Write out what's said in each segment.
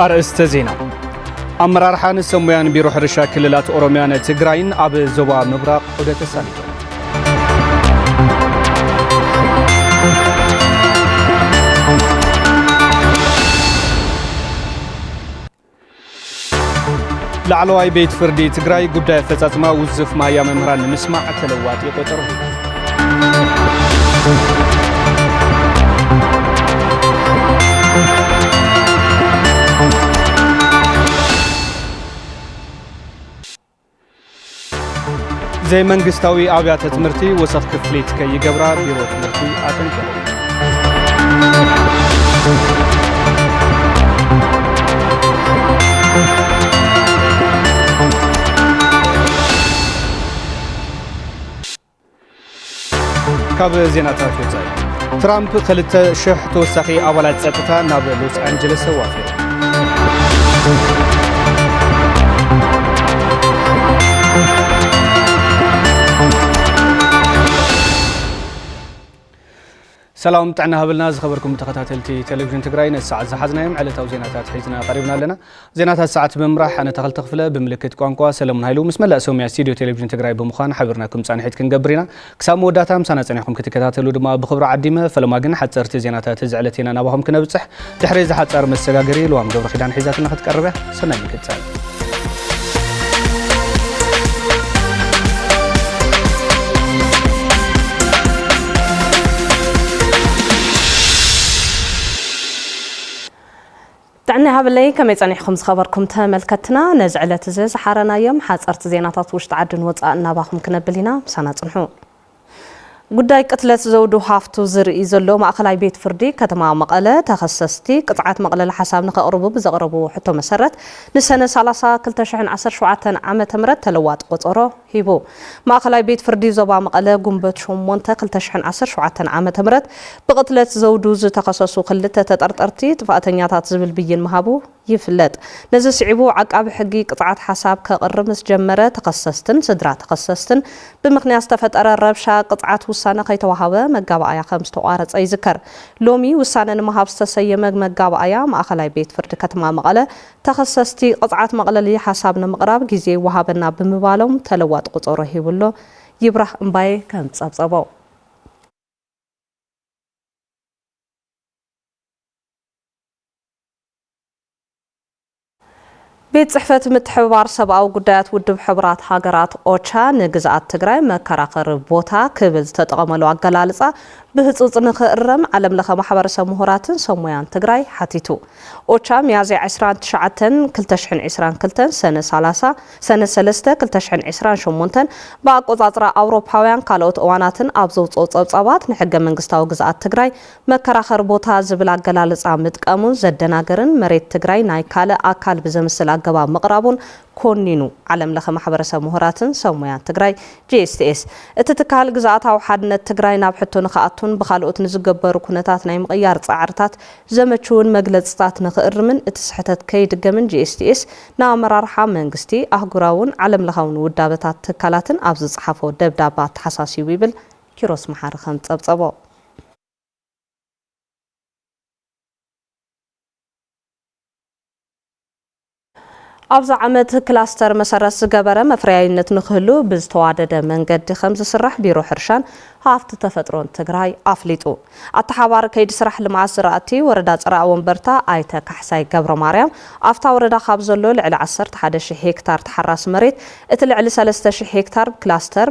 أرأست زينة أمرار حان سمويان بيروح رشا كللات أوروميان تقراين أب زوا مبراق حدة الساليتو لعلواي بيت فردي تقراي قبدا فتاتما وزف ما يا ممران نسمع تلوات يقوتر زي منقستاوي أبيات تمرتي وسخ كفليت كي يقبرا بيرو تمرتي آتنكلو كاب زيناتات وزاي ترامب خلت شح توسخي أولاد ساتتا ناب لوس أنجلس وافر سلام تعنا هبلنا خبركم تخاتلتي تلفزيون تقراين الساعة زحزنايم على تو زيناتات حيتنا قريبنا لنا زيناتات الساعة بمراح أنا تخل تخفله بملكة قوانقوا سلام هايلو بسم الله سومي استوديو تلفزيون تقراي بمخان حبرناكم صاني حيت كنقبرينا كسام وداتا مسانا صانيكم كتكاتلو دما بخبر عديمه فلما قلنا حتى ارتي زيناتات زعلتينا نابهم كنا بتصح تحريز حتى مسغاغري لوام دبر خدان حيزاتنا خدقربه سناي كتسال تعنا هبلي كم يصنيحكم خبركم تملكتنا نزعله زز حرنا يوم حصرت زيناتات وشت عدن وصانا باخم كنبلينا مسانا صنحو ጉዳይ ቅትለት ዘውዱ ሃፍቱ ዝርኢ ዘሎ ማእከላይ ቤት ፍርዲ ከተማ መቐለ ተኸሰስቲ ቅጽዓት መቐለ ሓሳብ ንኸቕርቡ ብዘቕረቡ ሕቶ መሰረት ንሰነ 30 2017 ዓመተ ምህረት ተለዋጥ ቆጸሮ ሂቡ ማእከላይ ቤት ፍርዲ ዞባ መቐለ ጉንበት 8 2017 ዓመተ ምህረት ብቅትለት ዘውዱ ዝተኸሰሱ ክልተ ተጠርጠርቲ ጥፋተኛታት ዝብል ብይን መሃቡ ይፍለጥ ነዚ ስዒቡ ዓቃቢ ሕጊ ቅጽዓት ሓሳብ ከቕርብ ምስ ጀመረ ተኸሰስትን ስድራ ተኸሰስትን ብምኽንያት ዝተፈጠረ ረብሻ ቅጽዓት ውሳነ ከይተዋሃበ መጋባእያ ከም ዝተቋረፀ ይዝከር ሎሚ ውሳነ ንምሃብ ዝተሰየመ መጋባእያ ማእከላይ ቤት ፍርዲ ከተማ መቐለ ተኸሰስቲ ቅጽዓት መቕለሊ ሓሳብ ንምቕራብ ግዜ ወሃበና ብምባሎም ተለዋጥ ቁጽሮ ሂብሎ ይብራህ እምባይ ከም ጸብጸቦ ቤት ጽሕፈት ምትሕብባር ሰብኣዊ ጉዳያት ውድብ ሕብራት ሃገራት ኦቻ ንግዛኣት ትግራይ መከራኸሪ ቦታ ክብል ዝተጠቐመሉ ኣገላልጻ ብህጹጽ ንኽእረም ዓለም ለኸ ማሕበረሰብ ምሁራትን ሰሙያን ትግራይ ሓቲቱ ኦቻ ሚያዝያ 29 2022 ሰነ 3 2028 ብኣቆጻጽራ ኣውሮፓውያን ካልኦት እዋናትን ኣብ ዘውፅኦ ጸብጻባት ንሕገ መንግስታዊ ግዛኣት ትግራይ መከራኸሪ ቦታ ዝብል ኣገላልጻ ምጥቃሙን ዘደናገርን መሬት ትግራይ ናይ ካልእ ኣካል ብዘምስል ኣገባብ ምቕራቡን ኮኒኑ ዓለም ለኸ ማሕበረሰብ ምሁራትን ሰሙያን ትግራይ GSTS እቲ ትካል ግዛኣታዊ ሓድነት ትግራይ ናብ ሕቶ ንኽኣቱን ብኻልኦት ንዝገበሩ ኩነታት ናይ ምቕያር ጻዕርታት ዘመችውን መግለጽታት ንኽእርምን እቲ ስሕተት ከይድገምን GSTS ናብ ኣመራርሓ መንግስቲ ኣህጉራውን ዓለም ለኻውን ውዳበታት ትካላትን ኣብ ዝጽሓፎ ደብዳባ ተሓሳሲቡ ይብል ኪሮስ መሓሪ ከም ጸብጸቦ ኣብዛ ዓመት ክላስተር መሰረት ዝገበረ መፍረያይነት ንኽህሉ ብዝተዋደደ መንገዲ ከም ዝስራሕ ቢሮ ሕርሻን ሃፍቲ ተፈጥሮን ትግራይ ኣፍሊጡ ኣተሓባሪ ከይዲ ስራሕ ልምዓት ዝራእቲ ወረዳ ጽራእ ወንበርታ ኣይተ ካሕሳይ ገብረ ማርያም ኣፍታ ወረዳ ካብ ዘሎ ልዕሊ 11000 ሄክታር ተሓራስ መሬት እቲ ልዕሊ 3000 ሄክታር ክላስተር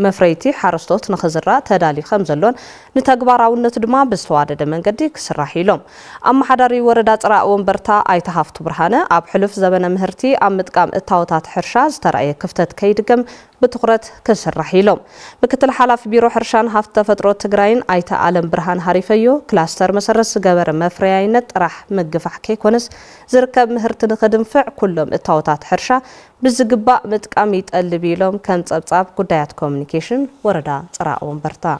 መፍረይቲ ሓረስቶት ንኽዝራእ ተዳልዩ ከም ዘሎን ንተግባራውነቱ ድማ ብዝተዋደደ መንገዲ ክስራሕ ኢሎም ኣመሓዳሪ ወረዳ ጽራእ ወንበርታ ኣይተ ሃፍቱ ብርሃነ ኣብ ሕሉፍ ዘበነ ምህርቲ ኣብ ምጥቃም እታወታት ሕርሻ ዝተረኣየ ክፍተት ከይድገም بتخرت كسر حيلهم بكتل حلا في بيرو حرشان هفت فترة تجرين أيتا عالم برهان هاريفيو كلاستر مسرس جبر مفريعينت راح متقفح كيكونس زركب مهرتن خدم فع كلهم التوتات حرشة بالزجباء متقاميت اللي بيلهم كانت أبصاب كودات كوميونيكيشن وردا ترى ومبرتا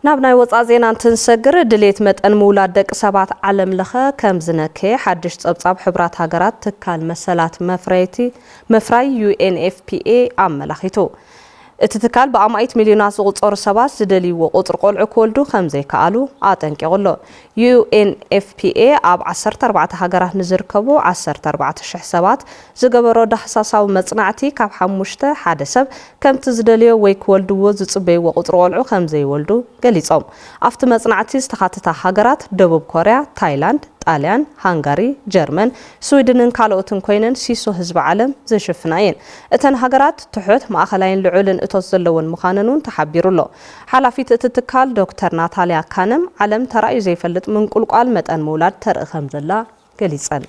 نابناي وصازينا تنسجر دليت متن مولاد دق سبات عالم لخا كم زنكي حدش تصبصاب حبرات هاجرات تكال مسالات مفراي UNFPA عملخيتو اتتكال بأمايت مليونات زغطور سباس زدلي وقطر قلع كولدو خمزي كالو آتنكي غلو UNFPA اب 14 هاجرات نزركبو 14 شح سبات زغبرو دحساساو مصنعتي كاب حموشته حدا سب كم تزدليو وي كولدو زصبي وقطر قلع خمزي ولدو غليصوم افت مصنعتي استخاتتا هاجرات دبوب كوريا تايلاند ጣልያን ሃንጋሪ ጀርመን ስዊድንን ካልኦትን ኮይነን ሲሶ ህዝብ ዓለም ዘሽፍናየን እተን ሃገራት ትሑት ማእኸላይን ልዑልን እቶት ዘለወን ምዃነኑን ተሓቢሩሎ ሓላፊት እቲ ትካል ዶክተር ናታልያ ካነም ዓለም ተራእዩ ዘይፈልጥ ምንቁልቋል መጠን መውላድ ተርኢ ከም ዘላ ገሊፀን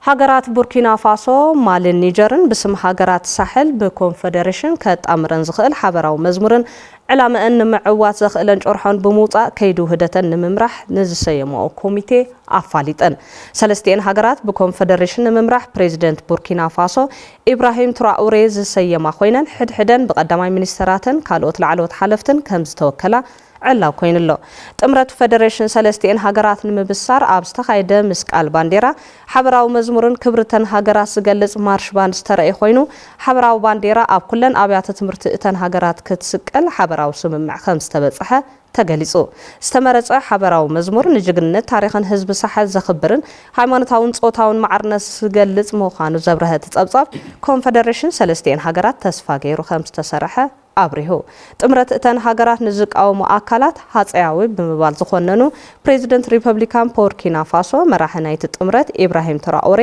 هاجرات بوركينا فاسو مال نيجرن باسم هاجرات ساحل بكونفدريشن كتامرن زخل حبراو مزمورن علامه ان معوات زخلن جرحون بموطا كيدو هدتن ممرح نزسيمو كوميتي افاليطن سلستين هاجرات بكونفدريشن ممرح بريزيدنت بوركينا فاسو ابراهيم تراوري زسيما خوينن حدحدن بقدماي منستراتن كالوت لعلوت حلفتن كمز توكلا علاو كوين اللو تمرت فدريشن سلستين هاجرات نمبسار ابستخايده مسقال بانديرا حبراو مزمورن كبرتن هاجرات سغلص مارش باند سترأي خوينو حبراو بانديرا اب كلن ابيات تمرت اتن هاجرات كتسقل حبراو سممع خمس تبصحه تغليصو استمرص حبراو مزمور نجግነት ታሪኽን ህዝብ ሰሓት ዘኽብርን ሃይማኖታውን ጾታውን ማዕርነስ ስገልጽ ምዃኑ ዘብረህ ተጸብጻብ ኮንፌደሬሽን ሰለስቴን ሃገራት ተስፋ ገይሩ ከም ዝተሰርሐ አብሪሁ ጥምረት እተን ሃገራት ንዝቃወሙ አካላት ሀጸያዊ በመባል ዝኾነኑ ፕሬዚደንት ሪፐብሊካን ቡርኪና ፋሶ መራሕናይት ጥምረት ኢብራሂም ትራኦሬ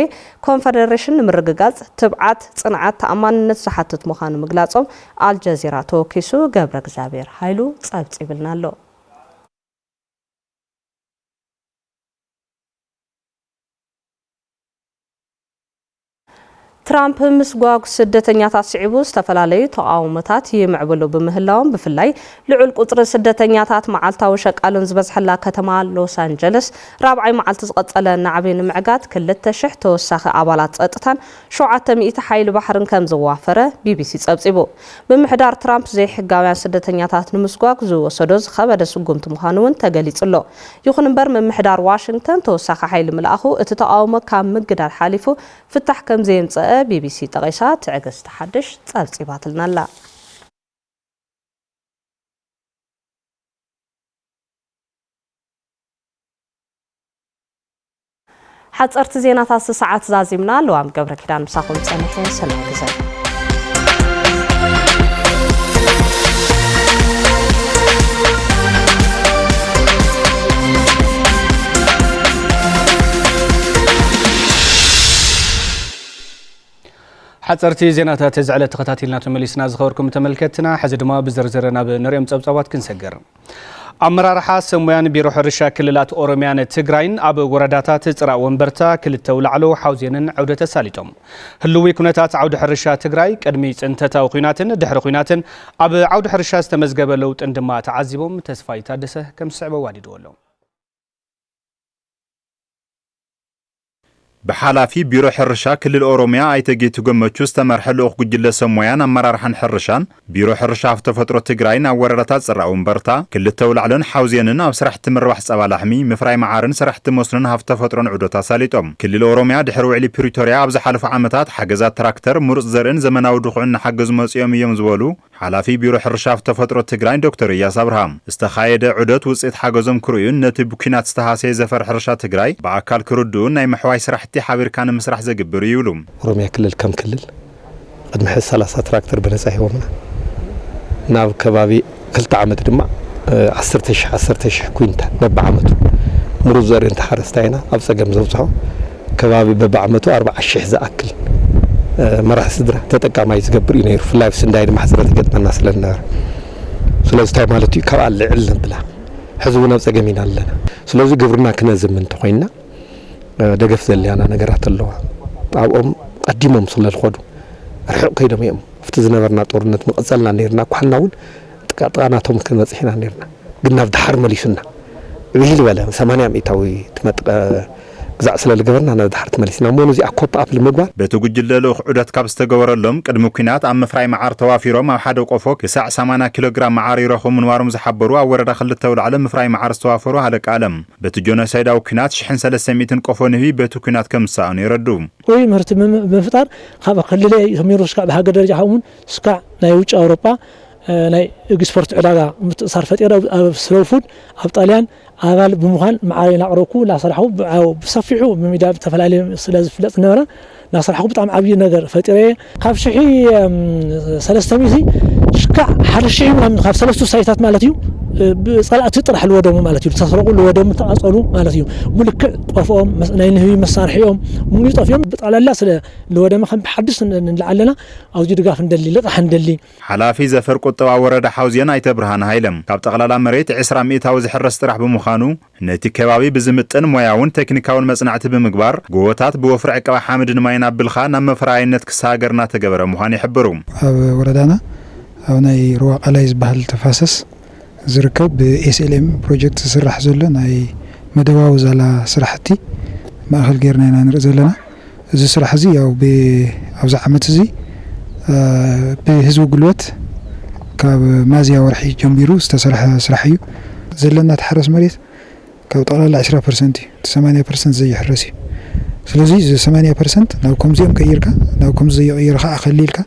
ኮንፌደሬሽን ምርግጋጽ ትብዓት ጽንዓት ተአማንነት ዝሓትት ምዃኑ ምግላጾም አልጀዚራ ተወኪሱ ገብረ እግዚአብሔር ኃይሉ ጸብጽብልናሎ ትራምፕ ምስጓግ ስደተኛታት ሲዕቡ ዝተፈላላዩ ተቃውሞታት ይምዕብሉ በምህላውን በፍላይ ልዑል ቁጥር ስደተኛታት መዓልታዊ ሸቃሉን ዝበዝሐላ ከተማ ሎስ አንጀለስ ራብዓይ መዓልቲ ዝቀጸለ ናዕብን ምዕጋት 2000 ተወሳኺ አባላት ጸጥታን 700 ሓይል ባሕርን ከም ዝዋፈረ ቢቢሲ ጸብጺቡ በምሕዳር ትራምፕ ዘይሕጋውያን ስደተኛታት ንምስጓግ ዝወሰዶ ዝኸበደ ስጉምቲ ምዃኑን ተገሊጽሎ ይኹን እምበር ምሕዳር ዋሽንግተን ተወሳኺ ሓይል መልኣኹ እቲ ተቃውሞ ካብ ምግዳል ሓሊፉ ፍታሕ ከም ዘይምጽአ BBC تقيسات تعجز تحدش تصيبات لنا حصرت زينات الساعات زازمنا لوام قبر كدان مساخون صنحين سلام جزاء حصرتي زينات تزعل تخاتيلنا تمليسنا زخوركم تملكتنا حزدما بزرزرنا بنريم صبصبات كنسجر أمرارحا سمويان بيروح الرشا كللات أوروميان تجراين أب ورداتات تزرع ومبرتا كلتو لعلو حوزينن عودة ساليتهم هلوي كنتات عودة الرشا تجراي كدمي انتتا وقيناتن دحر قيناتن أب عودة الرشا استمزقب لوت عندما تعذبهم تسفاي تادسه كم صعبة وادي دولهم بحالافي بيرو حرشا كل الأوروميا ايتجيتو جمتشو استمر حلوخ جلة سمويان أمرارحن حرشان بيرو حرشا في فترة تجراين أوررتات زرعون برتا كل التولعلن حوزيننا وسرح تمر وحس أبالحمي مفراي معارن سرح تموصلن هفت فترة عدوتا ساليتهم كل الأوروميا دحروا علي بريتوريا أبز حلف عامتات حجزات تراكتر مرز زرن زمناو دخولن حجز موسيوم يمزولو حلافي بيرو حرشا في فترة تجراين دكتور إياس أبراهام استخايد عدوت وسيت حجزهم كرويون نتي بوكينات استهاسي زفر حرشا تجراي بعكال كردون ناي محواي سرح حابر كان مسرح زقبر يولوم روميا كلل كم كلل قد محس 3 تراكتر بنساهي ومنا ناو كبابي كلت عامت دما 10 كوينتا ببع عامتو مروزر انت حرستاينا ابصا جمزوتو كبابي ببع عامتو 40 زاكل مرح صدره تتقى ما يزقبر ينير في لايف سندايد محسره تقدنا الناس للنار سلازتاي مالتي كبال علم بلا حزبنا بصقمينا لنا سلازي قبرنا كنا زمن تخوينا دغف زليانا نغرات اللوا ابኦም قديمهم صلل خدو رحق كيدم يم فتزنبرنا طورنت مقصلنا نيرنا كحناون تقاطاناتهم كنصحنا نيرنا قلنا بدحر مليسنا بيهل ولا 800 تمطق ግዛዕ ስለ ልገበርና ናብ ድሓር ተመሊስና ሞኖ እዚ ኮፕ አፕ ልምግባር በተጉጅለ ልኡኽ ዑደት ካብ ዝተገበረሎም ቅድሚ ኩናት ኣብ ምፍራይ መዓር ተዋፊሮም ኣብ ሓደ ቆፎ ክሳዕ 80 ኪሎ ግራም መዓር ይረኽቡ ምንባሮም ዝሓበሩ ኣብ ወረዳ ክልተ ውልዓለ ምፍራይ መዓር ዝተዋፈሩ ሃለቃ አለም በቲ ጆኖሳይዳዊ ኩናት 1300 ቆፎ ንህቢ በቲ ኩናት ከም ዝሰኣኑ ይረዱ ወይ ምህርቲ ብምፍጣር ካብ ክልል ተሚሩ እስካዕ ብሃገር ደረጃ ኸውን እስካዕ ናይ ውጭ አውሮፓ ናይ ኤክስፖርት ዕዳጋ ምትእሳር ፈጢራ ኣብ ስሎው ፉድ ኣብ ጣልያን አባል ብምዃን መዓር ናቅረብኩ ላስራሑ ብሰፊሑ በሚድያ ተፈላለዩ ስለ ዝፍለጥ ነበረ ናስራሑ በጣም ዓብይ ነገር ፈጢረ ካብ 1300 እስካዕ 1000 ምናምን ካብ ሰለስቱ ሳይታት ማለት እዩ ጸላእቲ ጥራሕ ልወደሙ ማለት እዩ ተሰረቁ ልወደሙ ተቃጸሉ ማለት እዩ ሙልክ ጠፍኦም ናይ ንህቢ መሳርሒኦም ሙሉ ጠፍዮም በጣላላ ስለ ልወደሙ ከም በሐድስ እንላዓለና አውዚ ድጋፍ እንደሊ ልቃሕ እንደሊ ሓላፊ ዘፈር ቁጠባ ወረዳ ሓውዝየን ኣይተብርሃን ሃይለም ካብ ጠቅላላ መሬት 20 ሚእታዊ ዝሕረስ ጥራሕ ብምዃኑ ነቲ ከባቢ ብዝምጥን ሞያውን ቴክኒካውን መጽናዕቲ ብምግባር ጎቦታት ብወፍሪ ዕቀባ ሓመድን ማይን አብልኻ ናብ መፍራይነት ክሳገርና ተገበረ ምዃኑ ይሕብሩ ኣብ ወረዳና ኣብ ናይ ሩዋ ቃላይ ዝበሃል ተፋሰስ ዝርከብ በኤስኤልኤም ፕሮጀክት ዝስራሕ ዘሎ ናይ መደባዊ ዛላ ስራሕቲ ማእኸል ጌርና ኢና ንርኢ ዘለና እዚ ስራሕ እዚ ያው ኣብዚ ዓመት እዚ ብህዝቢ ጉልበት ካብ ማዝያ ወርሒ ጀሚሩ ዝተሰርሐ ስራሕ እዩ ዘለና ተሓረስ መሬት ካብ ጠቅላላ 20% 80% ዘይሕረስ እዩ ስለዚ 80% ናብ ከምዚኦም ቀይርካ ናብ ከምዚ ዘይቀይርካ ኣኸሊልካ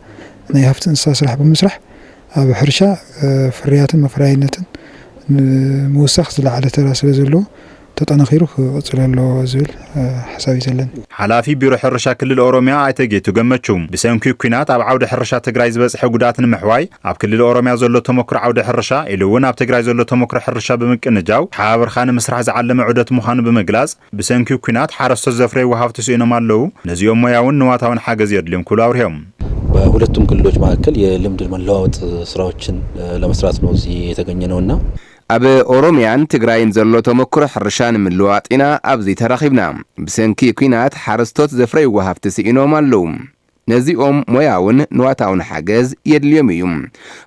ናይ ሃፍቲ እንስሳ ስራሕ ብምስራሕ ኣብ ሕርሻ ፍርያትን መፍራይነትን ምውሳኽ ዝለዓለ ተራ ስለ ዘለዎ ተጠናኺሩ ክቅፅል ኣለዎ ዝብል ሓሳብ ይዘለን ሓላፊ ቢሮ ሕርሻ ክልል ኦሮሚያ ኣይተጌቱ ገመቹ ብሰንኪ ኩናት ኣብ ዓውደ ሕርሻ ትግራይ ዝበፅሐ ጉዳትን ምሕዋይ ኣብ ክልል ኦሮሚያ ዘሎ ተመክሮ ዓውደ ሕርሻ ኢሉ እውን ኣብ ትግራይ ዘሎ ተመክሮ ሕርሻ ብምቅንጃው ሓበርካ ንምስራሕ ዝዓለመ ዑደት ምዃኑ ብምግላጽ ብሰንኪ ኩናት ሓረስቶት ዘፍረይ ወሃብቲ ስኢኖም ኣለዉ ነዚኦም ሞያውን ንዋታውን ሓገዝ የድልዮም ክብሉ አውሪዮም በሁለቱም ክልሎች መካከል የልምድ መለዋወጥ ስራዎችን ለመስራት ነው እዚህ የተገኘ ነውና ኣብ ኦሮሚያን ትግራይን ዘሎ ተመክሮ ሕርሻን ምልዋጢና ኣብዚ ተራኺብና ብሰንኪ ኩናት ሓረስቶት ዘፍረይ ወሃብቲ ስኢኖም ኣለዉ ነዚኦም ሞያውን ንዋታውን ሓገዝ የድልዮም እዩ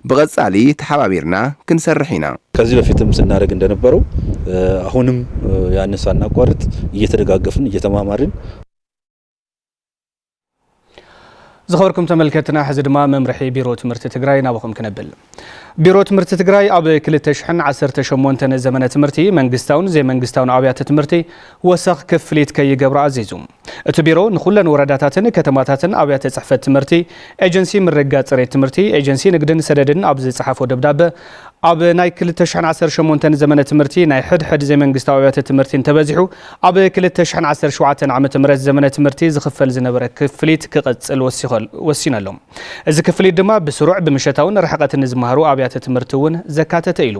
በቀጻሊ ተሓባቢርና ክንሰርሕ ኢና ከዚህ በፊትም ስናደርግ እንደነበረው አሁንም ያንን ሳናቋርጥ እየተደጋገፍን እየተማማርን ዝኸበርኩም ተመልከትና ሕዚ ድማ መምርሒ ቢሮ ትምህርቲ ትግራይ ናብኹም ክነብል ቢሮ ትምህርቲ ትግራይ ኣብ 2018 ዘመነ ትምህርቲ መንግስታውን ዘይመንግስታውን ኣብያተ ትምህርቲ ወሰኽ ክፍሊት ከይገብራ ኣዚዙ እቲ ቢሮ ንኹለን ወረዳታትን ከተማታትን ኣብያተ ጽሕፈት ትምህርቲ ኤጀንሲ ምርጋጽ ጽሬት ትምህርቲ ኤጀንሲ ንግድን ሰደድን ኣብ ዝጽሓፎ ደብዳቤ ኣብ ናይ 2018 ዘመነ ትምህርቲ ናይ ሕድሕድ ዘይመንግስታዊ ኣብያተ ትምህርቲ ተበዚሑ ኣብ 2017 ዓመተ ምህረት ዘመነ ትምህርቲ ዝኽፈል ዝነበረ ክፍሊት ክቕጽል ወሲነሎም እዚ ክፍሊት ድማ ብስሩዕ ብምሸታውን ርሕቐትን ዝመሃሩ ኣብያተ ትምህርቲ እውን ዘካተተ ኢሉ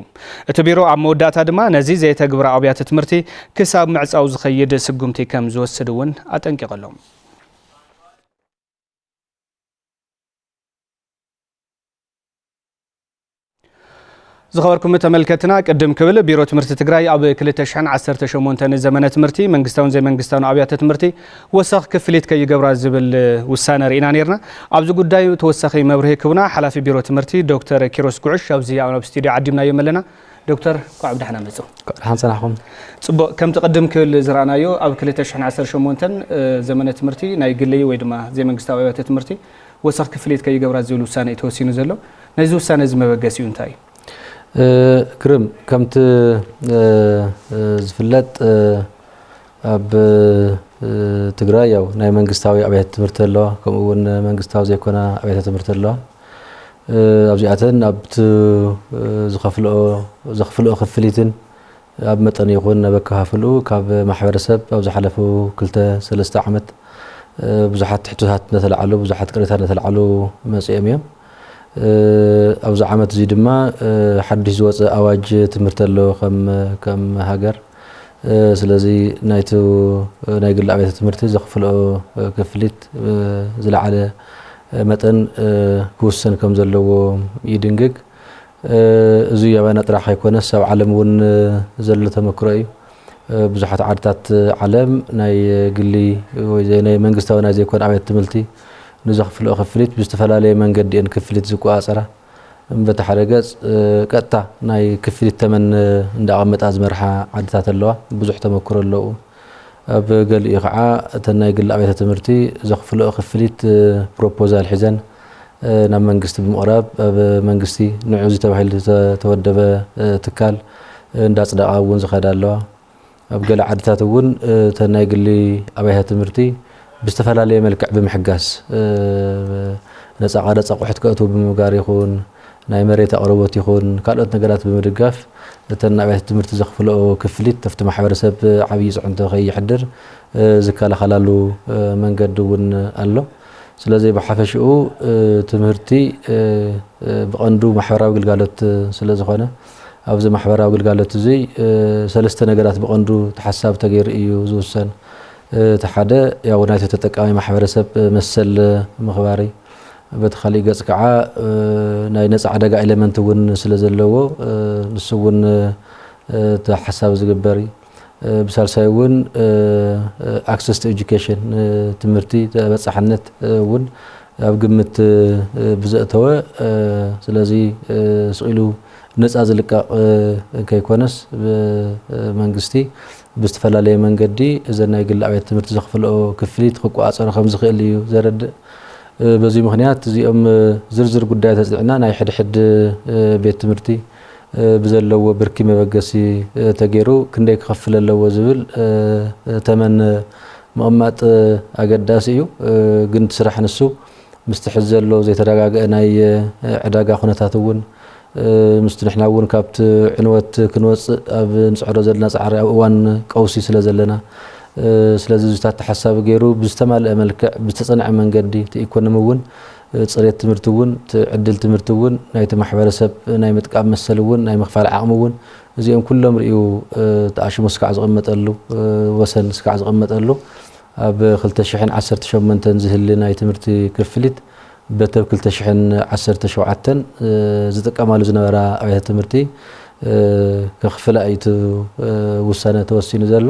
እቲ ቢሮ ኣብ መወዳእታ ድማ ነዚ ዘይተግብራ ኣብያተ ትምህርቲ ክሳብ ምዕጻው ዝኸይድ ስጉምቲ ከም ዝወስድ እውን ኣጠንቂቖሎም ዝኸበርኩም ተመልከትና ቅድም ክብል ቢሮ ትምህርቲ ትግራይ ኣብ 2018 ዘመነ ትምህርቲ መንግስታውን ዘይመንግስታውን ኣብያተ ትምህርቲ ወሰኽ ክፍሊት ከይገብራ ዝብል ውሳነ ርኢና ነርና ኣብዚ ጉዳይ ተወሳኺ መብርሂ ክቡና ሓላፊ ቢሮ ትምህርቲ ዶክተር ኪሮስ ጉዕሽ ኣብዚ ኣብ ስቱድዮ ዓዲምናዮ ኣለና ዶክተር ኳዕ ብዳሕና መጹ ሓንሰናኹም ጽቡቕ ከም ተቀድም ክብል ዝራናዮ ኣብ 2018 ዘመነ ትምህርቲ ናይ ግለይ ወይ ድማ ዘይመንግስታዊ ኣብያተ ትምህርቲ ወሰኽ ክፍሊት ከይገብራ ዝብል ውሳነ ተወሲኑ ዘሎ ነዚ ውሳነ ዝመበገስ እዩ እንታይ كرم كمت زفلت أب تجري أو ناي منجستاوي أبي تمرت الله كم ون منجستاو زي كنا أبي تمرت الله أبجعتن أبت زخفلو خفليتن أب متن يكون بكهفلو كاب محور سب أو زحلفو كلتا سلسة عمت بزحت حتوهات مثل علو بزحت قريتها مثل علو مسيميم أوز عامة زي دما حدث زوج أواج تمرت له كم هاجر سلازي نايتو نايقل عبيت تمرت زخفلو كفليت زل على متن كوسن كم زلوا يدنجك زي يبان أطرح يكون السبع عالم ون زل تمكري بزحت عادات عالم ناي قلي وزي ناي منقستوا ناي زي يكون عبيت تمرتي نزخفلو خفليت باستفلالي منقد ين كفليت زكو أسرة بتحرقز قطع ناي كفليت تمن اندعمت أزمرحة عادات اللوا بزح تمكر اللوا ኣብ ገሊኡ ከዓ ተናይ ግል ኣብያተ ትምህርቲ ዘኽፍልኦ ክፍሊት ፕሮፖዛል ሒዘን ናብ መንግስቲ ብምቕራብ ኣብ መንግስቲ ንዑ ዝተባሂሉ ተወደበ ትካል እንዳጽደቃ እውን ዝኸዳ ኣለዋ ኣብ ገለ ዓድታት እውን ተናይ ግሊ ኣብያተ ትምህርቲ ብዝተፈላለየ መልክዕ ብምሕጋስ ነፃ ቀረፅ ኣቑሑት ከእቱ ብምጋር ይኹን ናይ መሬት ኣቕርቦት ይኹን ካልኦት ነገራት ብምድጋፍ እተን ኣብያተ ትምህርቲ ዘኽፍልኦ ክፍሊት ተፍቲ ማሕበረሰብ ዓብዪ ጽዕንቶ ከይሕድር ዝከላኸላሉ መንገዲ እውን ኣሎ ስለዚ ብሓፈሽኡ ትምህርቲ ብቐንዱ ማሕበራዊ ግልጋሎት ስለ ዝኾነ ኣብዚ ማሕበራዊ ግልጋሎት እዚ ሰለስተ ነገራት ብቐንዱ ተሓሳብ ተገይሩ እዩ ዝውሰን እቲ ሓደ ያው ናይቲ ተጠቃሚ ማሕበረሰብ መሰል ምኽባሪ በቲ ካሊእ ገጽ ከዓ ናይ ነፃ ዕደጋ ኤሌመንት እውን ስለ ዘለዎ ንሱ እውን ተሓሳብ ዝግበር እዩ ብሳልሳይ እውን ኣክሰስ ቱ ኤጁኬሽን ትምህርቲ ተበጻሕነት እውን ኣብ ግምት ብዘእተወ ስለዚ ስኢሉ ነፃ ዝልቀቕ ከይኮነስ መንግስቲ ብዝተፈላለየ መንገዲ እዘን ናይ ግሊ ኣብያተ ትምህርቲ ዘኽፍልኦ ክፍሊት ክቆፃፀሮ ከም ዝኽእል እዩ ዘረድእ በዚ ምክንያት እዚኦም ዝርዝር ጉዳያት ተጽዕና ናይ ሕድሕድ ቤት ትምህርቲ ብዘለዎ ብርኪ መበገሲ ተገይሩ ክንደይ ክኸፍል ኣለዎ ዝብል ተመን ምቕማጥ ኣገዳሲ እዩ ግን ስራሕ ንሱ ምስቲ ሕዚ ዘሎ ዘይተረጋግአ ናይ ዕዳጋ ኩነታት እውን ምስቲ ንሕና እውን ካብቲ ዕንወት ክንወፅእ ኣብ ንፅዕሮ ዘለና ፃዕሪ ኣብ እዋን ቀውሲ ስለ ዘለና ስለዚ ዝታት ተሓሳቢ ገይሩ ብዝተማልአ መልክዕ ብዝተጸንዐ መንገዲ እቲ ኢኮኖሚ እውን ጽሬት ትምህርቲ እውን ዕድል ትምህርቲ እውን ናይቲ ማሕበረሰብ ናይ ምጥቃም መሰል እውን ናይ ምኽፋል ዓቕሚ እውን እዚኦም ኩሎም ርኢዩ ተኣሽሙ ስካዕ ዝቕመጠሉ ወሰን ስካዕ ዝቕመጠሉ ኣብ 2018 ዝህሊ ናይ ትምህርቲ ክፍሊት በተብ 2017 ዝጥቀማሉ ዝነበራ ኣብያተ ትምህርቲ ከኽፍላ እዩ ውሳነ ተወሲኑ ዘሎ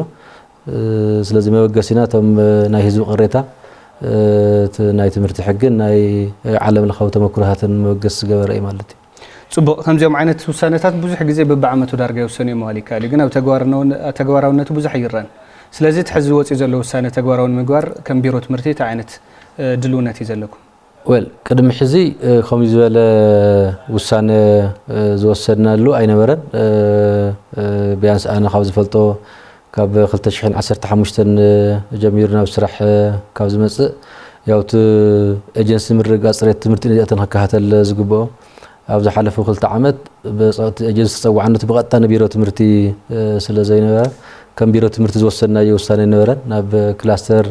ስለዚ መበገሲና ቶም ናይ ህዝቢ ቅሬታ ናይ ትምህርቲ ሕግን ናይ ዓለም ለኻዊ ተመክሮታትን መበገስ ዝገበረ እዩ ማለት እዩ ጽቡቕ ከምዚኦም ዓይነት ውሳነታት ብዙሕ ግዜ በብዓመቱ ዳርጋ ይውሰኑ እዮም ማለት ይካኣል ግን ኣብ ተግባራውነቱ ብዙሕ ይረአን ስለዚ ትሕዚ ወፂኡ ዘሎ ውሳነ ተግባራዊ ንምግባር ከም ቢሮ ትምህርቲ እንታይ ዓይነት ድልውነት እዩ ዘለኩም ወል ቅድሚ ሕዚ ከምዚ ዝበለ ውሳነ ዝወሰድናሉ ኣይነበረን ቢያንስ ኣነ ካብ ዝፈልጦ ካብ 2015 ጀሚሩ ናብ ስራሕ ካብ ዝመጽእ ያውቲ ኤጀንሲ ምርግጋፅ ጽሬት ትምህርቲ ነዚኣተን ክከታተል ዝግብኦ ኣብ ዝሓለፈ 2 ዓመት በጸቕቲ ኤጀንሲ ተጸዋዕነቱ ብቐጥታ ንቢሮ ትምህርቲ ስለ ዘይነበረ ከም ቢሮ ትምህርቲ ዝወሰድናዮ ውሳነ ነበረን ናብ ክላስተር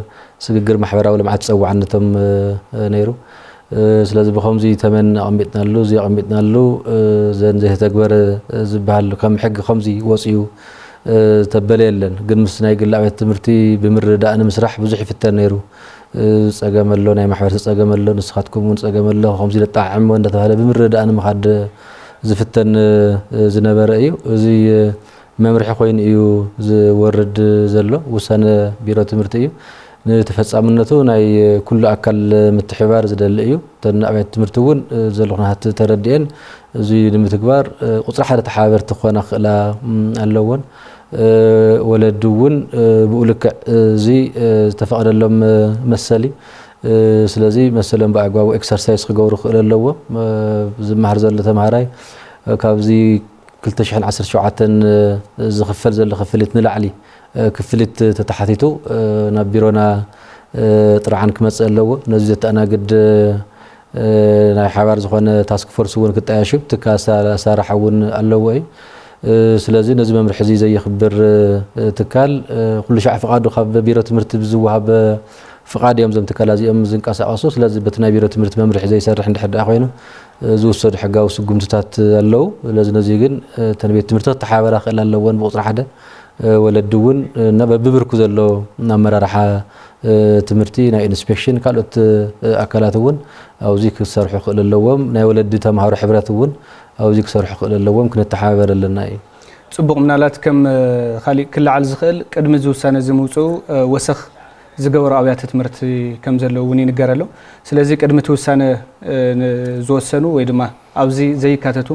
ስግግር ማሕበራዊ ልምዓት ተጸዋዕነቶም ነይሩ ስለዚ ብከምዚ ተመን ኣቐሚጥናሉ እዚ ኣቐሚጥናሉ ዘን ዘይተግበረ ዝበሃል ከም ሕጊ ከምዚ ወፂኡ ተበለ የለን ግን ምስ ናይ ግሊ ኣብያተ ትምህርቲ ብምርዳእ ንምስራሕ ብዙሕ ይፍተን ነይሩ ፀገም ኣሎ ናይ ማሕበረሰብ ፀገም ኣሎ ንስኻትኩም እውን ፀገም ኣሎ ከምዚ ለጣዕሞ እንዳተባሃለ ብምርዳእ ንምኻድ ዝፍተን ዝነበረ እዩ እዚ መምርሒ ኮይኑ እዩ ዝወርድ ዘሎ ውሳነ ቢሮ ትምህርቲ እዩ ንተፈጻምነቱ ናይ ኩሉ ኣካል ምትሕባር ዝደሊ እዩ ተን ኣብያተ ትምህርቲ እውን ዘሎ ኩነታት ተረዲአን እዚ ንምትግባር ቁፅሪ ሓደ ተሓባበርቲ ክኾና ክእላ ኣለዎን ወለዱ እውን ብኡ ልክዕ እዚ ዝተፈቐደሎም መሰሊ ስለዚ መሰሎም ብኣግባቡ ኤክሰርሳይዝ ክገብሩ ክእሉ ኣለዎም ዝመሃር ዘሎ ተምሃራይ ካብዚ 2017 ዝኽፈል ዘሎ ክፍሊት ንላዕሊ ክፍሊት ተተሓቲቱ ናብ ቢሮና ጥርዓን ክመጽእ ኣለዎ ነዚ ዘተኣናግድ ናይ ሓባር ዝኾነ ታስክ ፎርስ እውን ክጠያሽብ ትካል ኣሰራርሓ እውን ኣለዎ እዩ ስለዚ ነዚ መምርሒ እዚ ዘይኽብር ትካል ኩሉ ሻዕ ፍቓዱ ካብ ቢሮ ትምህርቲ ብዝወሃብ ፍቓድ እዮም ዞም ትካላት እዚኦም ዝንቀሳቐሱ ስለዚ በቲ ናይ ቢሮ ትምህርቲ መምርሒ ዘይሰርሕ እንድሕር ደኣ ኮይኑ ዝውሰዱ ሕጋዊ ስጉምትታት ኣለዉ ስለዚ ነዚ ግን ተን ቤት ትምህርቲ ክተሓባበራ ክእላ ኣለዎን ብቁፅሪ ሓደ ወለዲ እውን በብብርኩ ዘሎ ኣመራርሓ ትምህርቲ ናይ ኢንስፔክሽን ካልኦት ኣካላት እውን ኣብዚ ክሰርሑ ክእሉ ኣለዎም ናይ ወለዲ ተምሃሮ ሕብረት እውን ኣብዚ ክሰርሑ ክእሉ ኣለዎም ክንተሓባበር ኣለና እዩ ጽቡቕ ምናልባት ከም ካሊእ ክለዓል ዝኽእል ቅድሚ ዝውሳነ ዝምውፅኡ ወሰኽ ዝገበሩ ኣብያተ ትምህርቲ ከም ዘለዉ እውን ይንገር ኣሎ ስለዚ ቅድሚ ትውሳነ ዝወሰኑ ወይ ድማ ኣብዚ ዘይካተቱ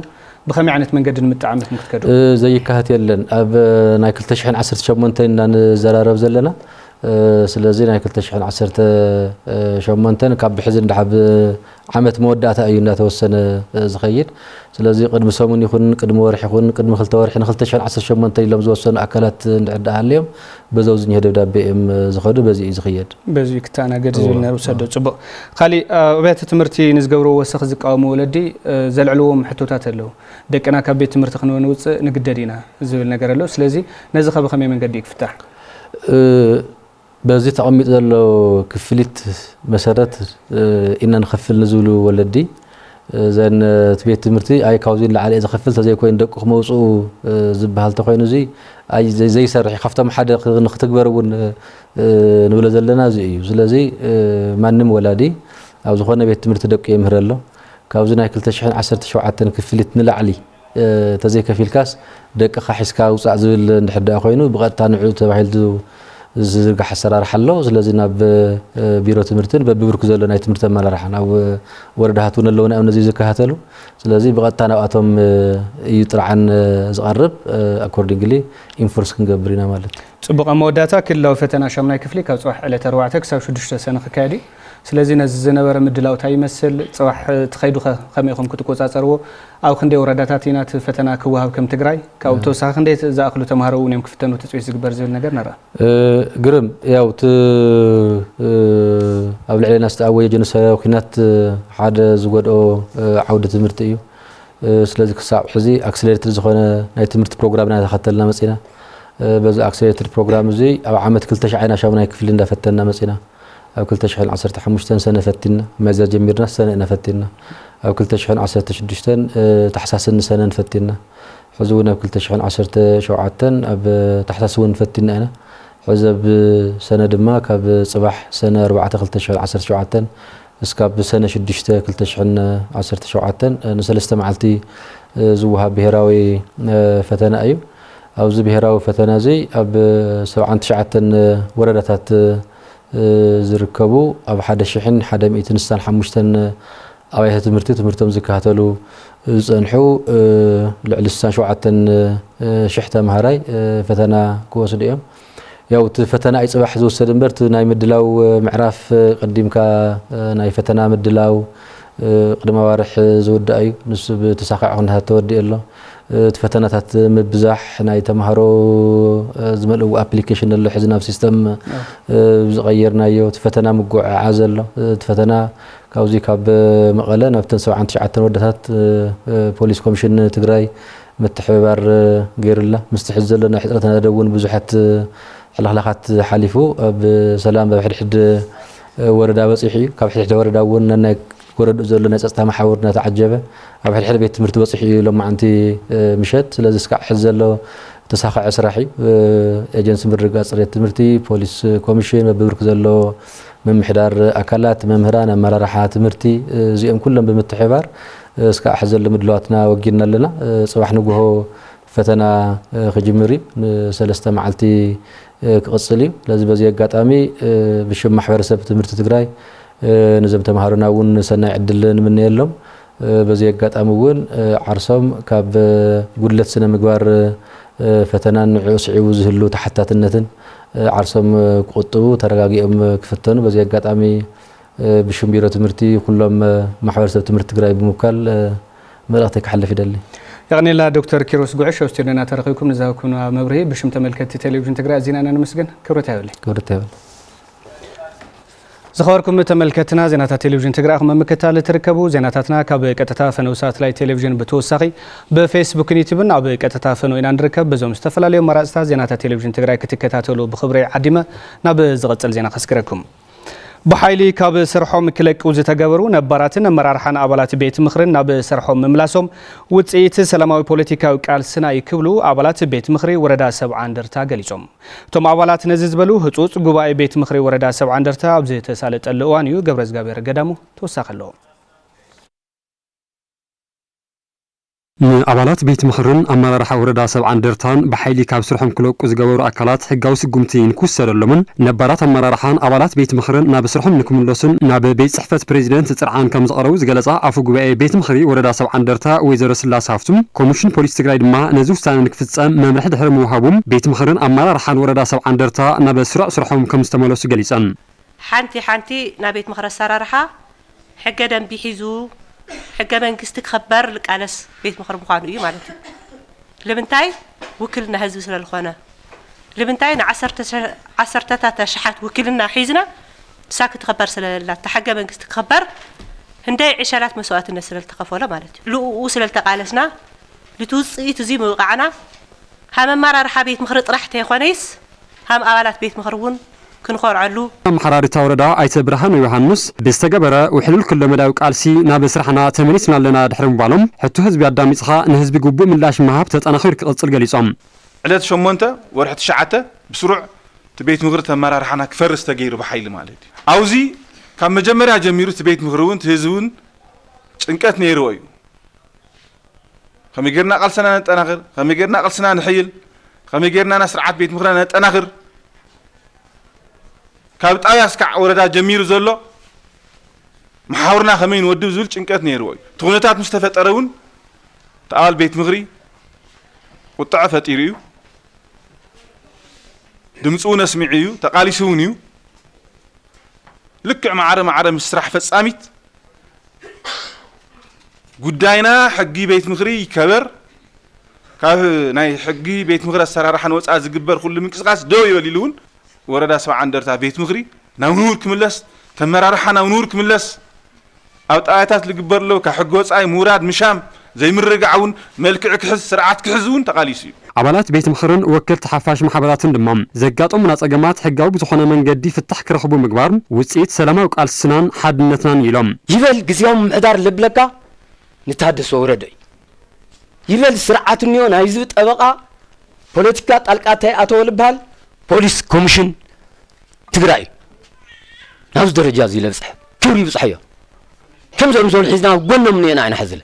ብኸመይ ዓይነት መንገዲ ንምጥዓም ክትከዱ ዘይካተት የለን ኣብ ናይ 2018 ኢና ንዘራረብ ዘለና ስለዚህ ናይ 2018 ካብ ብሕዚ እንዳሓብ ዓመት መወዳእታ እዩ እንዳተወሰነ ዝኸይድ ስለዚ ቅድሚ ሰሙን ይኹን ቅድሚ ወርሒ ይኹን ቅድሚ 2 ወርሒ 2018 ኢሎም ዝወሰኑ ኣካላት እንድዕዳሃልዮም በዛው ዝኒሄ ደብዳቤ እዮም ዝኸዱ በዚ እዩ ዝኽየድ በዚ ክታናገድ ዝብልና ወሰደ ጽቡቕ ካሊ ቤት ትምህርቲ ንዝገብሩ ወሰኽ ዝቃወሙ ወለዲ ዘልዕልዎም ሕቶታት ኣለዉ ደቅና ካብ ቤት ትምህርቲ ክንወፅእ ንግደድ ኢና ዝብል ነገር ኣሎ ስለዚ ነዚ ከመይ መንገዲ ይክፍታሕ በዚ ተቐሚጥ ዘሎ ክፍሊት መሰረት ኢና ንኸፍል ንዝብሉ ወለዲ ዘን ቤት ትምህርቲ ኣይ ካብዚ ላዕለ ዝኸፍል ተዘይኮይን ደቁ ክመውፅኡ ዝበሃል ተኮይኑ እዚ ኣይ ዘይሰርሕ ካብቶም ሓደ ንክትግበር እውን ንብለ ዘለና እዚ እዩ ስለዚ ማንም ወላዲ ኣብ ዝኾነ ቤት ትምህርቲ ደቁ ይምህር ኣሎ ካብዚ ናይ 2017 ክፍሊት ንላዕሊ ተዘይከፊልካስ ደቅኻ ሒዝካ ውፃእ ዝብል እንድሕዳ ኮይኑ ብቐጥታ ንዕኡ ተባሂሉ ዝርጋሕ ኣሰራርሓ ኣሎ ስለዚ ናብ ቢሮ ትምህርትን በብብርኩ ዘሎ ናይ ትምህርቲ ኣመራርሓ ናብ ወረዳሃት እውን ኣለውና እዮም ነዚ ዝከታተሉ ስለዚ ብቐጥታ ናብኣቶም እዩ ጥርዓን ዝቐርብ ኣኮርዲንግሊ ኢንፎርስ ክንገብር ኢና ማለት ጽቡቕ መወዳእታ ክልላዊ ፈተና 8ይ ክፍሊ ካብ ጽባሕ 4 ክሳብ 6 ሰነ ክካየድ ስለዚ ነዚ ዝነበረ ምድላው ታይ ይመስል ጽባሕ ትኸይዱ ከመይ ኢኹም ክትቆጻጸርዎ ኣብ ክንደይ ወረዳታት ኢና ፈተና ክወሃብ ከም ትግራይ ካብ ተወሳኺ ክንደይ ዝኣኽሉ ተምሃሮ እውን እዮም ክፍተኑ ተጽዊት ዝግበር ዝብል ነገር ነራ ግርም ያው ኣብ ልዕልና ዝተኣወየ ጀኖሳይዳዊ ኩናት ሓደ ዝጎድኦ ዓውዲ ትምህርቲ እዩ ስለዚ ክሳብ ሕዚ ኣክሰለሬትድ ዝኾነ ናይ ትምህርቲ ፕሮግራምና ተኸተልና መጺና በዚ ኣክሰለሬትድ ፕሮግራም እዚ ኣብ ዓመት 2008 ክፍሊ እንዳፈተና መጺና ኣብ 2015 ሰነ ፈቲና መዝያ ጀሚርና ሰነ ነፈቲና ኣብ 2016 ተሓሳስ ሰነ ነፈቲና ሕዚ እውን ኣብ 2017 ኣብ ተሓሳስ እውን ፈቲና ኢና ሕዚ ኣብ ሰነ ድማ ካብ ጽባሕ ሰነ 4 2017 እስካብ ሰነ 6 2017 ንሰለስተ መዓልቲ ዝወሃብ ብሄራዊ ፈተና እዩ ኣብዚ ብሄራዊ ፈተና እዚ ኣብ 79 ወረዳታት ዝርከቡ ኣብ 1165 ኣብያተ ትምህርቲ ትምህርቶም ዝከታተሉ ዝጸንሑ ልዕሊ 67,000 ተምሃራይ ፈተና ክወስዱ እዮም ያው እቲ ፈተና ኣይ ጽባሕ ዝወሰድ እምበር ናይ ምድላው ምዕራፍ ቀዲምካ ናይ ፈተና ምድላው ቅድመ ዋርሕ ዝውዳእ እዩ ንሱ ብተሳኺዑ ኩነታት ተወዲኡ ኣሎ እቲ ፈተናታት ምብዛሕ ናይ ተምሃሮ ዝመልእዎ ኣፕሊኬሽን ኣሎ ሕዚ ናብ ሲስተም ዝቐየርናዮ እቲ ፈተና ምጉዕዓዝ ኣሎ እቲ ፈተና ካብዚ ካብ መቐለ ናብተን 79 ወረዳታት ፖሊስ ኮሚሽን ትግራይ ምትሕብባር ገይሩላ ምስቲ ሕዚ ዘሎ ናይ ሕፅረት ነደውን ብዙሓት ሕልኽላኻት ሓሊፉ ብሰላም ብሕድሕድ ወረዳ በፂሑ እዩ ካብ ሕድሕድ ወረዳ እውን ናይ ወረዱ ዘሎ ናይ ጸጥታ ማሕበር እናተዓጀበ ኣብ ሕድሕድ ቤት ትምህርቲ በፂሑ እዩ ሎማዓንቲ ምሸት ስለዚ እስካዕ ሕዚ ዘሎ ተሳኺዐ ስራሕ እዩ ኤጀንሲ ምርግጋፅ ፅሬት ትምህርቲ ፖሊስ ኮሚሽን በብብርክ ዘሎ ምምሕዳር ኣካላት መምህራን ኣመራርሓ ትምህርቲ እዚኦም ኩሎም ብምትሕብባር እስካዕ ሕዚ ዘሎ ምድላዋትና ወጊድና ኣለና ጽባሕ ንግሆ ፈተና ክጅምር እዩ ንሰለስተ መዓልቲ ክቕፅል እዩ ስለዚ በዚ ኣጋጣሚ ብሽም ማሕበረሰብ ትምህርቲ ትግራይ نزم تمهارنا ون سنة عدل من يلهم بزي قطعم ون عرسهم كاب قلت سنة مقبار فتنان عوسعي وزهلو تحتات النتن عرسهم قطبو ترقاقيهم كفتنو بزي قطعمي بشم بيرو تمرتي كلهم محورسة تمرت قرايب مكال مراتك حل في دلي يعني لا دكتور كيروس قعش واسترنا ترقيكم نزاكم مبرهي بشم تملكت تلفزيون تقرا زين انا مسجن كبرتها ولي زخبركم تملكتنا زينات تلفزيون تقرا ممكتال تركبوا زيناتنا كاب قطتا فنو ساتلايت تلفزيون بتوسخي بفيسبوك يوتيوبنا اب قطتا فنو ان نركب بزوم استفلاليو مراستا زينات تلفزيون تقرا كتكتاتلو بخبري عديمه ناب زغصل زينا خسكركم بحيلي كاب سرحوم كلك وزتغبرو نباراتن مرارحان ابالات بيت مخرن ناب سرحوم مملاسوم وصيت سلاماوي بوليتيكاو قال سناي كبلو ابالات بيت مخري وردا 70 اندرتا غليصوم توم ابالات نززبلو هصوص غباي بيت مخري وردا 70 اندرتا ابزي تسالطل اوانيو غبرز غابير غدامو توساخلو ንኣባላት ቤት ምኽርን ኣመራርሓ ወረዳ 70 እንደርታን ብሓይሊ ካብ ስርሖም ክለቁ ዝገበሩ ኣካላት ሕጋዊ ስጉምቲ ንክውሰደሎምን ነባራት ኣመራርሓን ኣባላት ቤት ምኽርን ናብ ስርሖም ንክምለሱን ናብ ቤት ጽሕፈት ፕሬዚደንት ጽርዓን ከም ዝቐረቡ ዝገለጻ ኣፈ ጉባኤ ቤት ምኽሪ ወረዳ 70 እንደርታ ወይዘሮ ስላሴ ሃፍቱም ኮሚሽን ፖሊስ ትግራይ ድማ ነዚ ውሳነ ንክፍጸም መምርሒ ድሕሪ ምውሃቦም ቤት ምኽርን ኣመራርሓን ወረዳ 70 እንደርታ ናብ ስሩዕ ስርሖም ከም ዝተመለሱ ገሊጸን ሓንቲ ናብ ቤት ምኽሪ ኣሰራርሓ ሕገ ደንቢ ሒዙ ሕገ መንግስቲ ክኽበር ልቃለስ ቤት ምኽሪ ምዃኑ እዩ ማለት እዩ ለምንታይ ውክልና ህዝቢ ስለልኾነ ለምንታይ ን10 ተሽሓት ውክልና ሒዝና ሳክ ክትኽበር ስለላ ተሕገ መንግስቲ ክኽበር ህንደይ ዕሸላት መስዋዕትነት ስለልተኸፈለ ማለት እዩ ልኡኡ ስለልተቃለስና ልትውፅኢት እዚ ምውቃዕና ሃም ኣመራርሓ ቤት ምኽሪ ጥራሕ ተይኾነይስ ሃም ኣባላት ቤት ምኽሪ እውን ክንኾርዓሉ ኣመሓራሪታ ወረዳ ኣይተ ብርሃን ዮሃንስ ብዝተገበረ ውሕሉል ኩሎ መዳዊ ቃልሲ ናብ ስራሕና ተመሊስና ኣለና ድሕሪ ምባሎም ሕቱ ህዝቢ ኣዳሚፅኻ ንህዝቢ ግቡእ ምላሽ ምሃብ ተጠናኺሩ ክቕፅል ገሊፆም ዕለት 8 ወርሒ 9 ብስሩዕ ቤት ምኽሪ ተመራርሓና ክፈርስ ተገይሩ ብሓይሊ ማለት እዩ ኣብዚ ካብ መጀመርያ ጀሚሩ ቤት ምኽሪ እውን ህዝቡን ጭንቀት ነይርዎ እዩ ከመይ ጌርና ቃልስና ነጠናኽር ከመይ ጌርና ቃልስና ንሕይል ከመይ ጌርና ስርዓት ቤት ምኽሪ ነጠናኽር ካብ ጣብያ እስካዕ ወረዳ ጀሚሩ ዘሎ መሓውርና ከመይ ንወድብ ዝብል ጭንቀት ነይርዎ እዩ ትኹነታት ምስ ተፈጠረ እውን ተኣባል ቤት ምኽሪ ቁጣዕ ፈጢሩ እዩ ድምፁ እውን ኣስሚዑ እዩ ተቃሊሱ እውን እዩ ልክዕ ማዕረ ምስ ስራሕ ፈጻሚት ጉዳይና ሕጊ ቤት ምኽሪ ይከበር ካብ ናይ ሕጊ ቤት ምኽሪ ኣሰራርሓን ወፃ ዝግበር ኩሉ ምንቅስቃስ ደው ይበል ኢሉ እውን ወረዳ 70 እንደርታ ቤት ምኽሪ ናብ ንቡር ክምለስ ተመራርሓ ናብ ንቡር ክምለስ ኣብ ጣብያታት ዝግበር ለው ካብ ሕጊ ወፃኢ ምውራድ ምሻም ዘይምርግዓውን መልክዕ ክሕዝ ስርዓት ክሕዝ እውን ተቃሊሱ እዩ ኣባላት ቤት ምኽርን ወከልቲ ሓፋሽ ማሕበራትን ድማ ዘጋጠሙና ፀገማት ሕጋዊ ብዝኾነ መንገዲ ፍታሕ ክረኽቡ ምግባር ውፅኢት ሰላማዊ ቃልስናን ሓድነትናን ኢሎም ይበል ግዜያዊ ምሕዳር ልብለካ ንታደሰ ወረደ ይበል ስርዓት እንዮ ናይ ህዝቢ ጠበቃ ፖለቲካ ጣልቃታይ ኣተወ ልበሃል ፖሊስ ኮሚሽን ትግራይ ናብዚ ደረጃ እዚ ለብፅሕ ክብሪ ይብፅሕ እዮ ከምዞም ዝበሉ ሒዝና ጎኖም ኒአና ኢና ሕዝለ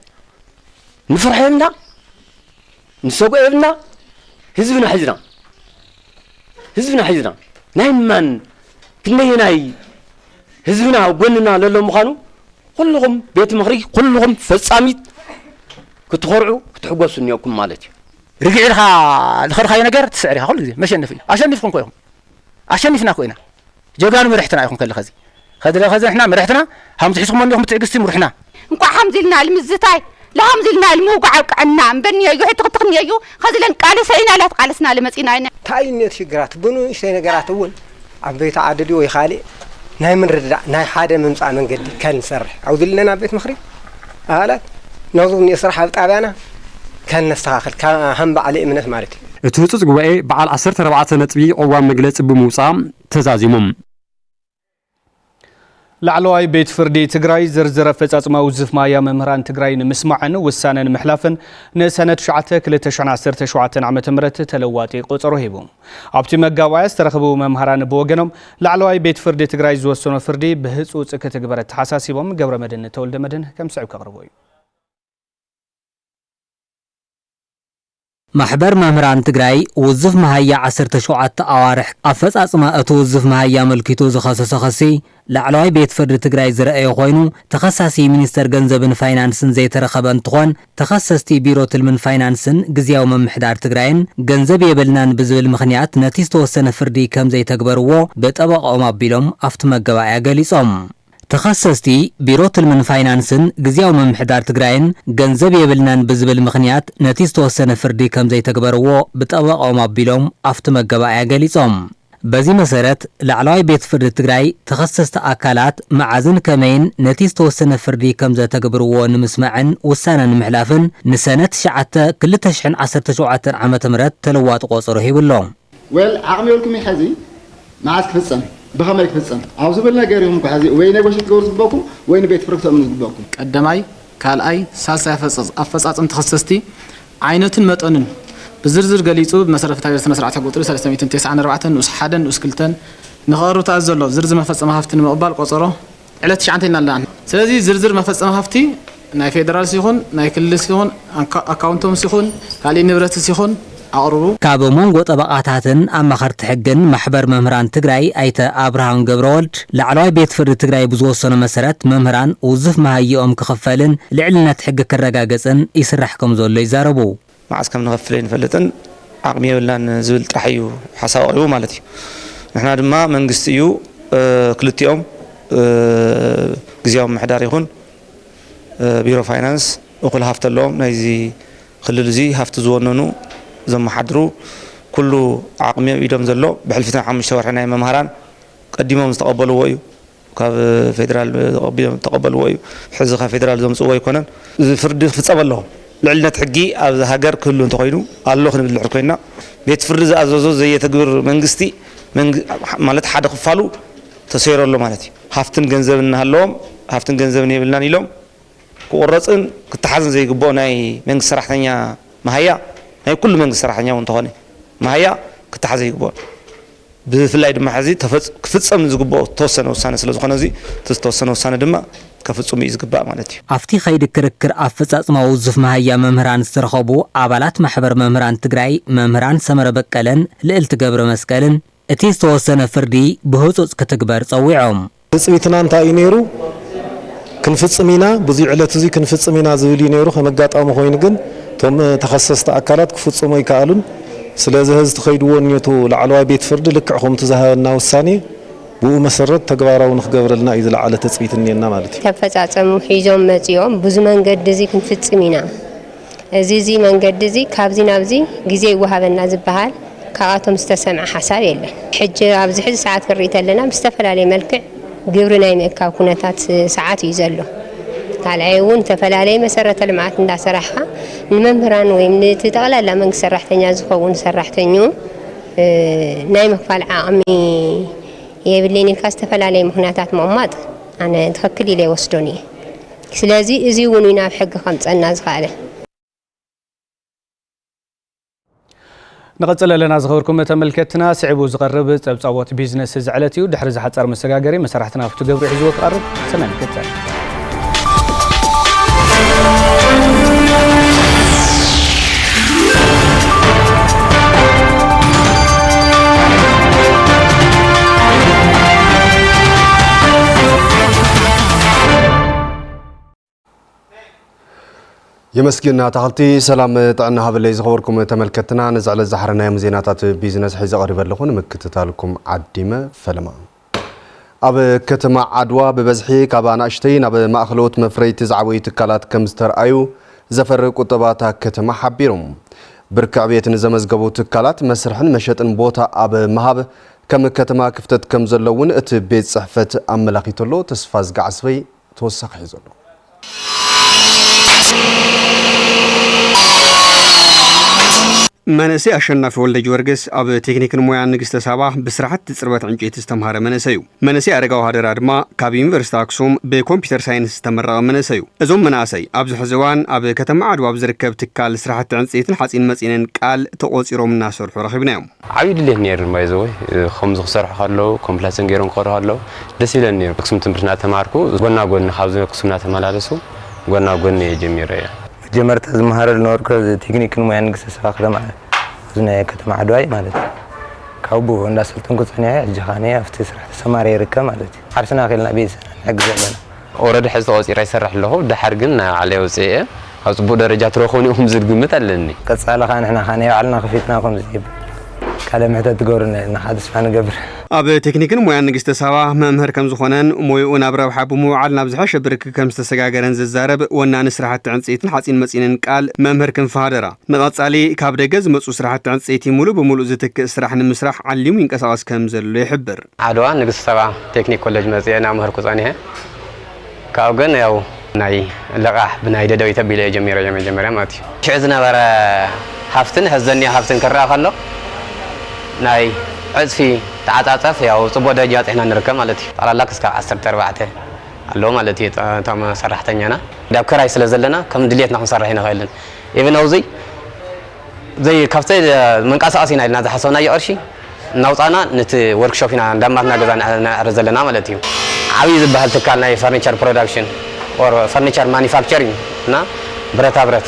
ንፍርሕ የብልና ንሰጉዕ የብልና ህዝብና ሒዝና ናይ ማን ክንደየናይ ህዝብና ጎንና ለሎ ምዃኑ ኩልኹም ቤት ምኽሪ ኩልኹም ፈጻሚት ክትኾርዑ ክትሕገሱ እኒአኩም ማለት እዩ رجعنا الخرخاية نجار تسعرها كل زي مش نفي عشان نفكم كويهم عشان نفنا كوينا جوجان مرحتنا يكون كل خزي خذ احنا مرحتنا هم تحسهم انهم تعقسم ورحنا نكو حمزلنا المزتاي لا حمزلنا الموقع عنا بني يحط تقني يو خذلن قال سينا لا قالسنا لمصينا تاينت شجرات بنو شي نجرات ول عبيت عددي وي خالي ناي من ردع ناي حدا ممصا منقد كان نسرح عاود لنا بيت مخري قالت نوضو يسرح بطابانا كان نستخاخل كهم على امنه مالتي اتوصص غواي بعال 14 نطبي قوام مجلص بموصام تزازيمم ላዕለዋይ ቤት ፍርዲ ትግራይ ዝርዝረ ፈጻጽማ ውዝፍ ማያ መምህራን ትግራይ ንምስማዕን ውሳነን ምሕላፍን ንሰነድ 2017 ዓመተ ምህረት ተለዋጢ ቆጽሮ ሂቡ ኣብቲ መጋባያ ዝተረኸቡ መምህራን ብወገኖም ላዕለዋይ ቤት ፍርዲ ትግራይ ዝወሰኖ ፍርዲ ብህጹጽ ክትግበር ተሓሳሲቦም ገብረ መድህን ተወልደ መድህን ከም ስዕብ ከቕርቡ እዩ ማሕበር መምህራን ትግራይ ውዝፍ ማህያ 17 ኣዋርሕ ኣፈጻጽማ እቲ ውዝፍ ማህያ መልኪቱ ዝኸሰሰ ኸሲ ላዕለዋይ ቤት ፍርዲ ትግራይ ዝረአየ ኮይኑ ተኸሳሲ ሚኒስተር ገንዘብን ፋይናንስን ዘይተረኸበ እንትኾን ተኸሰስቲ ቢሮ ትልምን ፋይናንስን ግዝያዊ መምሕዳር ትግራይን ገንዘብ የብልናን ብዝብል ምኽንያት ነቲ ዝተወሰነ ፍርዲ ከም ዘይተግበርዎ በጠበቆም ኣቢሎም ኣብቲ መገባእያ ገሊጾም ተኸሰስቲ ቢሮ ትልምን ፋይናንስን ግዝያዊ መምሕዳር ትግራይን ገንዘብ የብልናን ብዝብል ምኽንያት ነቲ ዝተወሰነ ፍርዲ ከም ዘይተግበርዎ ብጠበቆም ኣቢሎም ኣብቲ መገባእያ ገሊጾም በዚ መሰረት ላዕለዋይ ቤት ፍርዲ ትግራይ ተኸሰስቲ ኣካላት መዓዝን ከመይን ነቲ ዝተወሰነ ፍርዲ ከም ዘተግብርዎ ንምስማዕን ውሳነን ምሕላፍን ንሰነት 2017 ዓመተ ምህረት ተለዋጢ ቆጽሮ ሂብሎም ወል ዓቕሚ ይልኩም ይሐዚ መዓዝ ክፍጸም بخمر كفصم عاوز بلنا غيرهم كحزي وين نغوشت غورز بكم وين بيت فرقتم نغبكم قدماي كالاي سالسا افصاصم تخصصتي عينتن مطنن بزرزر غليصو بمسرف تاجر سنه سرعه قطر 394 نص 1 نص 2 نخرو تازلو زرزر مفصم هافتن مقبال قصرو علت شعنتنا لان سلازي زرزر مفصم هافتي ናይ ፌደራል ሲሆን ናይ ክልል ሲሆን አካውንቶም ሲሆን ካሊ ንብረት ሲሆን አቅርቡ ካብ ሞንጎ ጠበቃታትን አማኸርቲ ሕግን ማሕበር መምህራን ትግራይ አይተ አብርሃም ገብረወልድ ላዕለዋይ ቤት ፍርዲ ትግራይ ብዝወሰነ መሰረት መምህራን ውዝፍ መሃይኦም ክኽፈልን ልዕልነት ሕጊ ክረጋገፅን ይስራሕ ከም ዘሎ ይዛረቡ ማዓስ ከም ንኸፍል ይንፈልጥን ዓቅሚ የብልናን ዝብል ጥራሕ እዩ ሓሳብ ቀሪቡ ማለት እዩ ንሕና ድማ መንግስቲ እዩ ክልቲኦም ግዚያዊ ምሕዳር ይኹን ቢሮ ፋይናንስ እኩል ሃፍቲ ኣለዎም ናይዚ ክልል እዚ ሃፍቲ ዝወነኑ ዘመሓድሩ ኩሉ ዓቅሚ ኢዶም ዘሎ ብሕልፊትን 5 ወርሒ ናይ መምህራን ቀዲሞም ዝተቀበልዎ እዩ ካብ ፌደራል ተቀበልዎ እዩ ሕዚ ካብ ፌደራል ዘምፅዎ ኣይኮነን ፍርዲ ክፍፀም ኣለዎ ልዕልነት ሕጊ ኣብ ሃገር ክህሉ እንተኮይኑ ኣሎ ክንብል ልሕር ኮይና ቤት ፍርዲ ዝኣዘዞ ዘየተግብር መንግስቲ ማለት ሓደ ክፋሉ ተሰይረሎ ማለት እዩ ሃፍትን ገንዘብ እናሃለዎም ሃፍትን ገንዘብን የብልናን ኢሎም ክቆረፅን ክትሓዝን ዘይግብኦ ናይ መንግስቲ ሰራሕተኛ መሃያ ናይ ኩሉ መንግስቲ ሰራሕተኛ እንተኾነ መሃያ ክትሓዝ ይግብኦ ብፍላይ ድማ ሕዚ ክፍፀም ዝግብኦ ተወሰነ ውሳነ ስለ ዝኾነ እዚ ተወሰነ ውሳነ ድማ ከፍጹም እዩ ዝግባእ ማለት እዩ ኣብቲ ኸይዲ ክርክር ኣፈጻጽማ ውዝፍ መሃያ መምህራን ዝተረኸቡ ኣባላት ማሕበር መምህራን ትግራይ መምህራን ሰመረ በቀለን ልዕልቲ ገብረ መስቀልን እቲ ዝተወሰነ ፍርዲ ብህፁፅ ክትግበር ፀዊዖም ህፅቢትና እንታይ እዩ ነይሩ ክንፍጽም ኢና ብዙ ዕለት እዚ ክንፍጽም ኢና ዝብል እዩ ነይሩ ከመጋጣሚ ኮይኑ ግን ቶም ተኸሰስቲ ኣካላት ክፍጽሙ ይከኣሉን ስለዚ ህዝቢ ተኸይድዎ ኒቱ ላዕለዋይ ቤት ፍርዲ ልክዕ ከምቲ ዝሃበና ውሳኔ ብኡ መሰረት ተግባራዊ ንክገብረልና እዩ ዝለዓለ ተፅቢት እኒአና ማለት እዩ ተፈጻጸሙ ሒዞም መፅኦም ብዙ መንገዲ እዚ ክንፍጽም ኢና እዚ መንገዲ እዚ ካብዚ ናብዚ ግዜ ይወሃበና ዝበሃል ካብኣቶም ዝተሰምዐ ሓሳብ የለን ሕጂ ኣብዚ ሕዚ ሰዓት ክሪኢ ተለና ብዝተፈላለየ መልክዕ ግብሪ ናይ ምእካብ ኩነታት ሰዓት እዩ ዘሎ ካልኣይ እውን ተፈላለየ መሰረተ ልምዓት እንዳሰራሕካ ንመምህራን ወይ ንጠቕላላ መንግስቲ ሰራሕተኛ ዝኸውን ሰራሕተኙ ናይ ምክፋል ዓቕሚ የብለኒ ኢልካ ዝተፈላለዩ ምክንያታት ምቕማጥ ኣነ ትኽክል ኢለ ይወስዶን እየ ስለዚ እዚ እውን ናብ ሕጊ ከምፀና ዝኽኣለ نقصل لنا زغوركم تملكتنا سعبو زغرب صوت بيزنس زعلتيو دحر زحصر مسغاغري مسرحتنا فتو غبر حزو قرب سنن كتل يمسكنا تحلتي سلام طعنا هبلي زغوركم تملكتنا نزعل الزحرنا مزيناتات بيزنس حيز قريب لكم مكتتالكم عديمه فلما اب كتما عدوا ببزحي كابانا اشتين اب ماخلوت مفريت زعوي تكالات كمستر ايو زفر قطباتا كتما حبيرم بركع بيت نزمزغبو تكالات مسرحن مشطن بوتا اب مهاب كم كتما كفتت كم زلون ات بيت صحفت املاقيتلو تصفاز قعسوي توسخ يزلو منسي أشرنا في ولد جورجس أب تكنيك المويا نجست سبعة بسرعة تسربت عن جيت استمهار منسيو منسي أرجعوا هذا الرادما كابين فرستاكسوم بكمبيوتر ساينس استمر منسيو أزوم مناسي أبز حزوان أب كتم عد وأبز ركب تكال سرعة عن سيتن حسين مسين قال تقوس يروم الناس ورحبناهم عيد اللي هنير ما يزوي خمس خسر حلو كومبلاسن غيرون قرر حلو دسيل النير قسم تمرنا تماركو قلنا حاوزين قسمنا تمالارسو قلنا جميرة جمرت المهارة النورك تكنيك المويا نجست سبعة معه زنا كتم عدواي مالتي كوبو الناس تنقصني الجهانية في تسرح سماري ركا مالتي عرفنا خلنا بيس حقنا اوريد حس وصي يسرح له دحرقنا عليه وصيه اصبو درجات روخوني هم زد قمت لني قصاله خان احنا خان يعلنا خفيتناكم زيب كلام حتى تقولنا ان حادث فانا قبر اب تكنيكن مويا نجست سبا ممهر كم زخونن مويون ابرو حب موعل نابزحش برك كم استسغاغرن ززارب ونا نسرحت عنصيتن حصين مصينن قال ممهر كم فادرا نقصالي كاب دغز مصو سرحت عنصيتي مولو بمولو زتك سرح نمسرح عليم ينقصاص كم زلو يحبر عدوا نجست سبا تكنيك كولج مزينا مهر كوزانيه كاوغن ياو ناي لقاح بناي ددوي تبيله جميره ماتي شعزنا برا حفتن هزني حفتن كرا خلو ناي عزفي تعاطف ياو صبو دجات احنا نركب مالتي على لاكس كا 10 4 الله مالتي تام سرحتنينا داب كراي سلازلنا كم دليتنا نسرح هنا خيلن ايفن اوزي زي كفته منقاساسينا لنا حسونا يقرشي نوطانا نت ورك شوبنا دمرنا غزانا رزلنا مالتي عوي زبهل تكالنا فرنيتشر برودكشن or furniture manufacturing ና ብረታ ብረት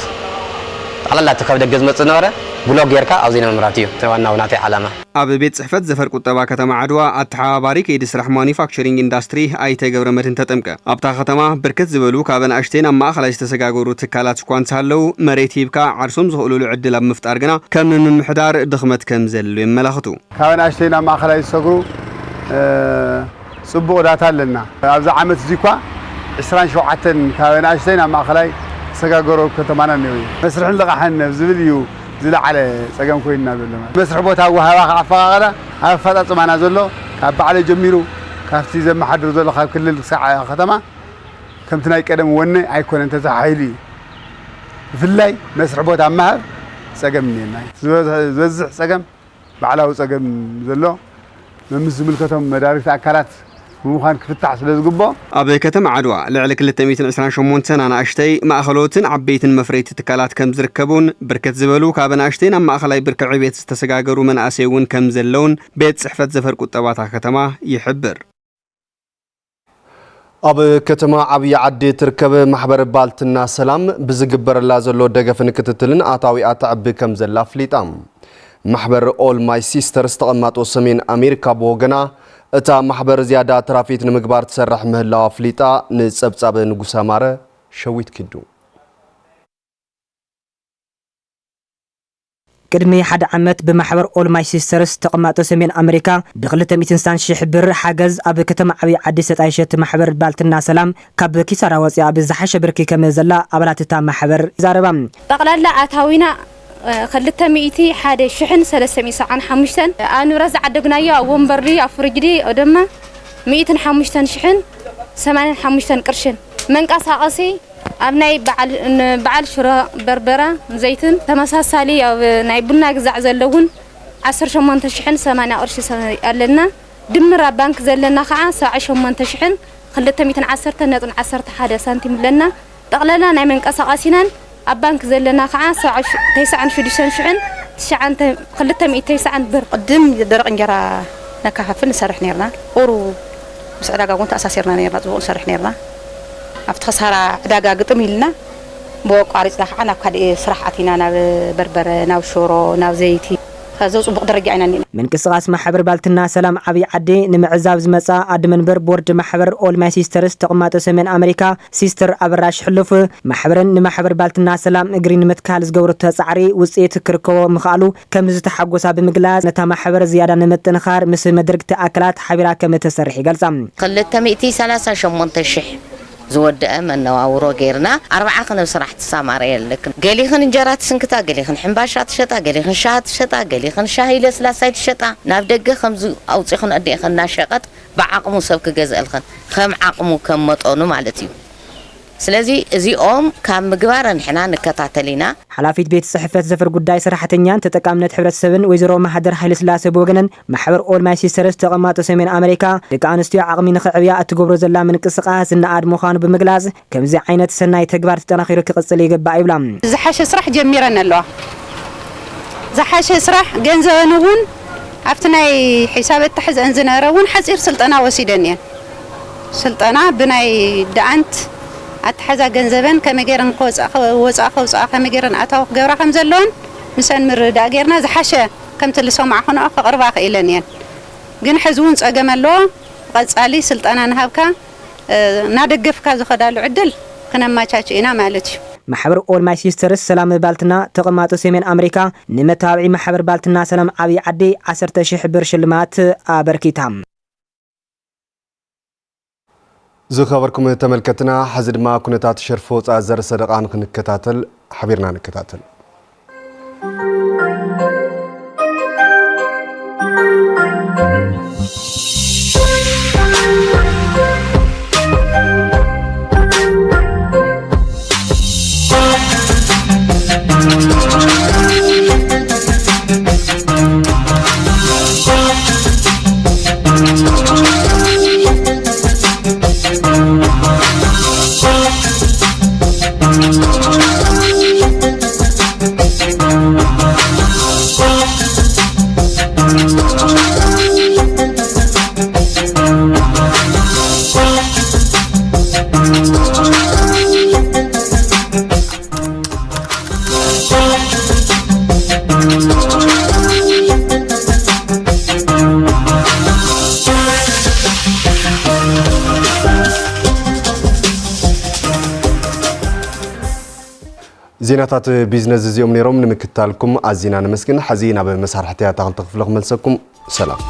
አላላ ተከብደ ገዝመጽ ነበረ ብሎግ ጌርካ አውዚና መምራትዩ ተዋናው ናቲ ዓላማ ኣብ ቤት ጽሕፈት ዘፈር ቁጠባ ከተማ ዓድዋ ኣተሓባባሪ ከይዲ ስራሕ ማኒፋክቸሪንግ ኢንዱስትሪ ኣይተ ገብረ መድህን ተጠምቀ ኣብታ ከተማ ብርክት ዝበሉ ካብ ኣናእሽተይን ኣብ ማእኸላይ ዝተሰጋገሩ ትካላት እኳ እንተሃለዉ መሬት ሂብካ ዓርሶም ዝኽእልሉ ዕድል ኣብ ምፍጣር ግና ከም ምምሕዳር ድኽመት ከም ዘሎ የመላኽቱ ካብ ኣናእሽተይን ኣብ ማእኸላይ ዝሰግሩ ጽቡቕ ዳታ ኣለና ኣብዚ ዓመት እዚ እኳ 27 ካብ ኣናእሽተይን ኣብ ማእኸላይ ሰጋገሩ ከተማና ነው መስርሕን ልቃሕን ዝብል እዩ ዝለዓለ ፀገም ኮይና ዘሎ መስርሕ ቦታ ወሃባ ኣፈቃቀለ ኣፈጻጽማና ዘሎ ካብ በዓለ ጀሚሩ ካብቲ ዘመሓድር ዘሎ ካብ ክልል ከተማ ከምቲ ናይ ቀደም ወነ ኣይኮነን ተዛሓይሉ ብፍላይ መስርሕ ቦታ ማህብ ፀገም ነና ዝበዝሕ ፀገም በዓላዊ ፀገም ዘሎ መምስ ዝምልከቶም መዳርክቲ ኣካላት ምዃን ክፍታሕ ስለ ዝግቦ ኣብ ከተማ ዓድዋ ልዕሊ 228 ኣናእሽተይ ማእኸሎትን ዓበይትን መፍረይቲ ትካላት ከም ዝርከቡን ብርክት ዝበሉ ካብ ኣናእሽተይን ኣብ ማእኸላይ ብርኪ ዕቤት ዝተሰጋገሩ መናእሰይ እውን ከም ዘለውን ቤት ጽሕፈት ዘፈር ቁጠባታ ከተማ ይሕብር ኣብ ከተማ ዓብይ ዓዲ ትርከብ ማሕበር ባልትና ሰላም ብዝግበረላ ዘሎ ደገፍን ክትትልን ኣታዊኣ ትዕቢ ከም ዘላ ፍሊጣ ማሕበር ኦል ማይ ሲስተርስ ተቐማጦ ሰሜን ኣሜሪካ ብወገና እታ ማሕበር ዝያዳ ትራፊክ ንምግባር ትሰርሕ ምህላዋ ፍሊጣ ንጸብጻብ ንጉሳ ማረ ሸዊት ኪዱ ቅድሚ ሓደ ዓመት ብማሕበር ኦል ማይ ሲስተርስ ተቐማጦ ሰሜን ኣሜሪካ ብ260,000 ብር ሓገዝ ኣብ ከተማ ዓብይ ዓዲ ሰጣይሸት ማሕበር ባልትና ሰላም ካብ ኪሳራ ወፂኣ ብዝሓሸ ብርኪ ከም ዘላ ኣባላት እታ ማሕበር ይዛረባ ጠቕላላ ኣታዊና 201,375 ኣኑራ ዝዓደግናዮ ኣብ ወንበሪ ኣብ ፍሪጅዲ ድማ 105,085 ቅርሽን መንቀሳቐሲ ኣብ ናይ በዓል ሽሮ በርበራ ዘይትን ተመሳሳሊ ኣብ ናይ ቡና ግዛዕ ዘለውን 18,080 ቅርሺ ኣለና ድምር ኣብ ባንክ ዘለና ከዓ 78,210.11 ሳንቲም ኣለና ጠቕላላ ናይ መንቀሳቐሲናን ኣብ ባንክ ዘለና ከዓ 96,990 ብር ቅድም ደረቕ እንጀራ ነካፍል ንሰርሕ ነርና ቁሩ ምስ ዕዳጋ እውን ተኣሳሲርና ነርና ጽቡቕ ንሰርሕ ነርና ኣብቲ ኸሳራ ዕዳጋ ግጥም ኢልና ብቋሪፅና ከዓ ናብ ካልእ ስራሕ ኣቲና ናብ በርበረ ናብ ሽሮ ናብ ዘይቲ ከዘው ጽቡቕ ደረጃ ኢና ነና መንቅስቓስ ማሕበር ባልትና ሰላም ዓብይ ዓዲ ንምዕዛብ ዝመጻ ኣድ መንበር ቦርድ ማሕበር ኦል ማይ ሲስተርስ ተቐማጦ ሰሜን ኣሜሪካ ሲስተር ኣብራሽ ሕልፍ ማሕበርን ንማሕበር ባልትና ሰላም እግሪ ንምትካል ዝገብሮ ተጻዕሪ ውጽኢት ክርከቦ ምኽኣሉ ከም ዝተሓጎሳ ብምግላጽ ነታ ማሕበር ዝያዳ ንምጥንኻር ምስ መድረክቲ ኣካላት ሓቢራ ከም ተሰርሕ ይገልጻ 238,000 زودأ من نواورو غيرنا 4 خن بصراحة السامارية لكن قالي خن انجارات سنكتا قالي خن حنباشات شتا قالي خن شاهد شتا قالي خن شاهي لسلاسايت شتا نابدق خمزو أو تخن أدي خن ناشقت بعقمو سبك جزء الخن خم عقمو كم مطعنو مالتيو سلازي زي كان مقبارا نحنا نكتاتلينا حلافيت بيت صحفة زفر قداي صراحتنيان تتقامنت حبرت سبن ويزرو محدر حيل سلاسة بوغنن محبر أول ماي سيسترس تقاماتو سمين أمريكا لكان استيع عقمي نخعبيا أتقبرو زلا من قصقاس إن آد مخانو بمقلاز كم زي عينة سناي تقبار تتناخيرو كقصلي قبا إبلام زحاش اسرح جميرنا اللوح زحاش اسرح جنزانوون عفتناي حساب التحز انزنارون حزير سلطنا وسيدنيا سلطنا بناي دعنت أتحزا جنزبن كمجرن وصاخ كمجرن أتاو جورا كم زلون مسن مردا غيرنا زحشه كم تلسو معخنا فقربا إلنيان جن حزون صقملو قصالي سلطنا نهبكا نادقفكا زخدالو عدل كنا ما تشاچينا مالتي محبر أول ماي سيسترس سلام بالتنا تقماتو سيمين أمريكا نمتابعي محبر بالتنا سلام عبي عدي 10,000 بر شلمات أبركيتام زخبركم تملكتنا حزد ما كنتات شرفوت أزر صدقان نكتاتل حبيرنا نكتاتل ዜናታት ቢዝነስ እዚኦም ነይሮም ንምክታልኩም ኣዚና ንመስግን ሓዚና በመሳርሕትያ ታኽልቲ ክፍለኹም መልሰኩም ሰላም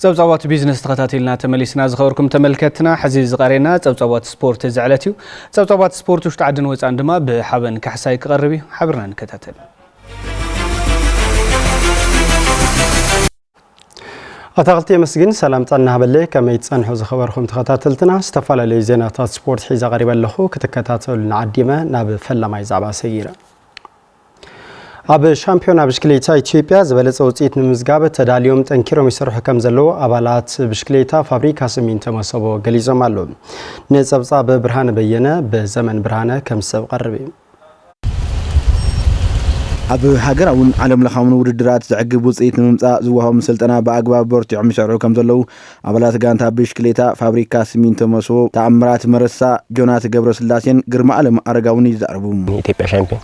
ጸብጻባት ቢዝነስ ተኸታተልና ተመሊስና ዝኸበርኩም ተመልከትና ሕዚ ዝቀረና ጸብጻባት ስፖርት ዝዕለትዩ ጸብጻባት ስፖርት ውሽጥ ዓድን ወፃን ድማ ብሓበን ካሕሳይ ክቐርብ ሓብርና ንከታተል ኣታኽልቲ መስግን ሰላም ጻና ሃበለ ከመይ ጸንሑ ዝኸበርኩም ተኸታተልትና ዝተፈላለዩ ዜናታት ስፖርት ሒዛ ቀሪበ ኣለኹ ክትከታተሉና ዓዲመ ናብ ፈላማይ ዛዕባ ሰይረ ኣብ ሻምፒዮና ብሽክሌታ ኢትዮጵያ ዝበለጸ ውጽኢት ንምዝጋብ ተዳልዮም ጠንኪሮም ይሰርሑ ከም ዘለዉ ኣባላት ብሽክሌታ ፋብሪካ ሲሚንቶ መሰቦ ገሊጾም ኣለዉ ንጸብጻብ ብርሃነ በየነ በዘመን ብርሃነ ከም ሰብ ቀርብ ኣብ ሃገራውን ዓለም ለኻውን ውድድራት ዝዕግብ ውጽኢት ንምምጻእ ዝወሃቦም ስልጠና ብኣግባብ በርቲዖም ይሰርሑ ከም ዘለዉ ኣባላት ጋንታ ብሽክሌታ ፋብሪካ ሲሚንቶ መሰቦ ተኣምራት መረሳ ጆናት ገብረስላሴን ግርማ ዓለም አረጋውን ይዛረቡ ኢትዮጵያ ሻምፒዮን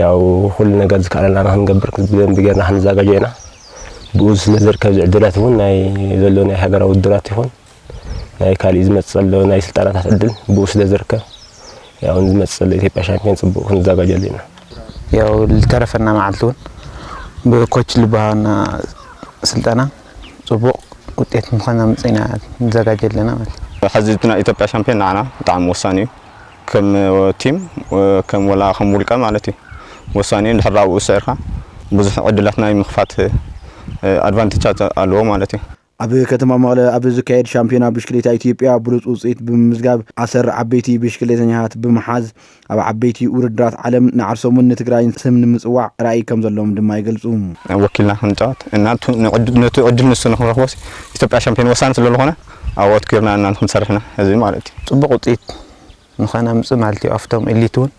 ያው ሁሉ ነገር ዝካለና ክንገብር ብደንብ ጌርና ክንዘጋጀና ብኡዝ ስለዝርከብ ዝዕድላት እውን ናይ ዘሎ ናይ ሃገራዊ ውድድራት ይኹን ናይ ካልእ ዝመጽእ ዘሎ ናይ ስልጣናታት ዕድል ብኡ ስለዝርከብ ያው ዝመጽእ ዘሎ ኢትዮጵያ ሻምፒዮን ጽቡቕ ክንዘጋጀሉ ኢና ያው ልተረፈና መዓልቲ እውን ብኮች ልባሃና ስልጠና ጽቡቕ ውጤት ምዃንና ምጽኢና ንዘጋጀለና ማለት ሕዚ ናይ ኢትዮጵያ ሻምፒዮን ንዓና ብጣዕሚ ወሳኒ እዩ ከም ቲም ከም ወላ ከም ውልቀ ማለት እዩ ወሳኒ ንሕራው ሰይርካ ብዙሕ ዕድላት ናይ ምኽፋት ኣድቫንቴጅ ኣለዎ ማለት እዩ ኣብ ከተማ መቐለ ኣብ ዝካየድ ሻምፒዮና ብሽክሌታ ኢትዮጵያ ብሉጽ ውጽኢት ብምዝጋብ 10 ዓበይቲ ብሽክሌተኛታት ብምሓዝ ኣብ ዓበይቲ ውድድራት ዓለም ንዓርሶምን ንትግራይን ስም ንምጽዋዕ ራእይ ከም ዘለዎም ድማ ይገልጹ ወኪልና ክንጫወት ነቲ ዕድል ንሱ ንኽረኽቦስ ኢትዮጵያ ሻምፒዮን ወሳኒ ስለዝኾነ ኣብኦት ጌርና እና ክንሰርሕና እዚ ማለት እዩ ጽቡቕ ውጽኢት ንኾና ምጽእ ማለት እዩ ኣፍቶም ኤሊት እውን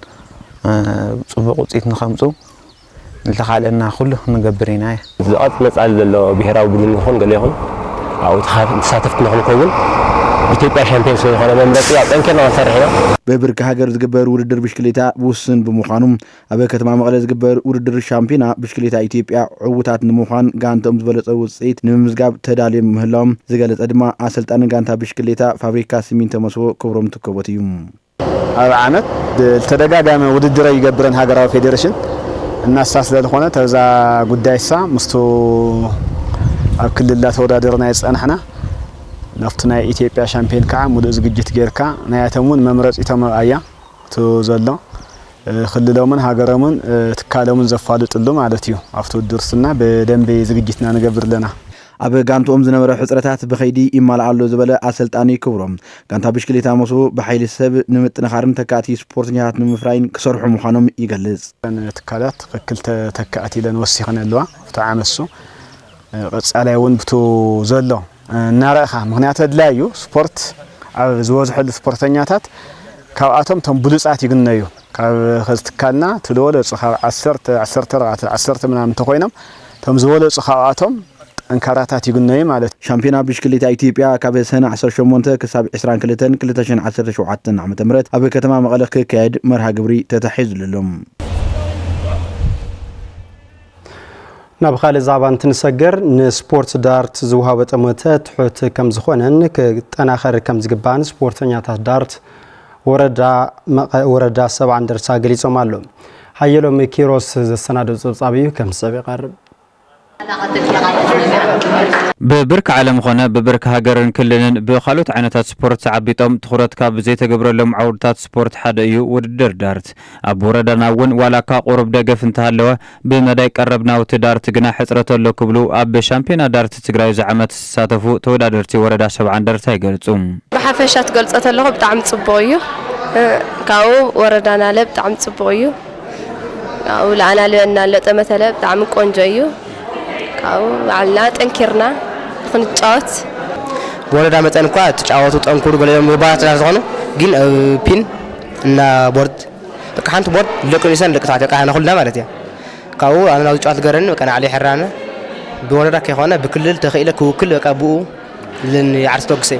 ጽቡቕ ውጽኢት ንኸምጹ ንተኻለና ኩሉ ንገብር ኢና ዝቐጽ መጻል ዘሎ ብሄራዊ ቡድን ይኹን ገለ ይኹን ኣብኡ ተሳተፍቲ ንኽንከውን ኢትዮጵያ ሻምፒዮን ስለዝኾነ መምረፂ ኣብ ጠንኪርና ክንሰርሕ ኢና በብርኪ ሃገር ዝግበር ውድድር ብሽክሌታ ውስን ብምዃኑ ኣብ ከተማ መቐለ ዝግበር ውድድር ሻምፒዮና ብሽክሌታ ኢትዮጵያ ዕውታት ንምዃን ጋንቶም ዝበለጸ ውጽኢት ንምምዝጋብ ተዳልዮም ምህላዎም ዝገለጸ ድማ ኣሰልጣኒ ጋንታ ብሽክሌታ ፋብሪካ ሲሚንቶ መሰቦ ክብሮም ትከቦት እዩ ኣብ ዓመት ተደጋጋሚ ውድድር ይገብረን ሃገራዊ ፌዴሬሽን እናሳስ ስለዝኾነ ተዛ ጉዳይሳ ምስቱ ኣብ ክልል ተወዳደርና የጸናሕና ናፍቲ ናይ ኢትዮጵያ ሻምፒዮን ከዓ ሙሉእ ዝግጅት ጌርካ ናያተሙን መምረፂቶም ኣያ ዘሎ ክልሎምን ሃገሮምን ትካሎምን ዘፋልጥሉ ማለት እዩ ኣብቲ ውድድርስና ብደንቢ ዝግጅትና ንገብር ለና ኣብ ጋንቶም ዝነበረ ሕጽረታት ብኸይዲ ይማልኣሎ ዝበለ ኣሰልጣኒ ክብሮም ጋንታ ብሽክሌታ መሰቦ ብሓይሊ ሰብ ንምጥንኻርን ተካእቲ ስፖርተኛታት ንምፍራይን ክሰርሑ ምዃኖም ይገልጽ ትካላት ክልተ ተካእቲ ኢለን ወሲኸን ኣለዋ ኣብቲ ዓመሱ ቀጻላይ እውን ብቱ ዘሎ እናረእኻ ምክንያቱ ኣድላይ እዩ ስፖርት ኣብ ዝበዝሐሉ ስፖርተኛታት ካብኣቶም ቶም ብሉጻት ይግነዩ ካብ ትካልና ትልወለፁ ካብ 10 ምናምን ተኮይኖም ቶም ዝበለፁ ካብኣቶም እንካራታት ይግነዩ ማለት ሻምፒዮና ብሽክሌታ ኢትዮጵያ ካብ ሰነ 18 ክሳብ 22 2017 ዓ.ም ኣብ ከተማ መቐለ ክካየድ መርሃ ግብሪ ተታሒዙሎም ናብ ካልእ ዛዕባ እንትንሰገር ንስፖርት ዳርት ዝውሃበ ጠመተ ትሑት ከም ዝኾነን ክጠናኸር ከም ዝግባን ስፖርተኛታት ዳርት ወረዳ 70 እንደርታ ገሊጾም ኣሎ ሓየሎም ኪሮስ ዘሰናደው ጸብጻብ እዩ ከም ሰብ ይቐርብ ببرك عالم خونه ببرك هاجرن كلن بخالوت عينات سبورت عبيتم تخرت كاب زيت جبر لهم عورتات سبورت حدا يو ودر دارت أبوردنا ون ولا كقرب دقف انتهى بمدى قربنا وتدارت جنا حسرة له كبلو أب شامبيونا دارت تجري زعمت ساتفو تودادرتي وردا 7 درتا يقلصوم بحفشات قلصت له بطعم صبويو كاو وردنا له بطعم صبويو كاو لعنا لنا لطمثله بطعم قنجيو كاو على تنكرنا خنጫወት ወረዳ መጠን እንኳን ተጫወቱ ጠንኩሩ ገለም ባራት ስለሆነ ግን ፒን እና ቦርድ በቃ አንተ ቦርድ ለቆይሰን ለቅጣት ያቃና ሁላ ማለት ያ ካው አና ተጫወት ገረን በቃ علي حራነ በወረዳ ከሆነ በክልል ተኸይለ ክውክል በቃ ቡ ልን ያርስ ተግሰ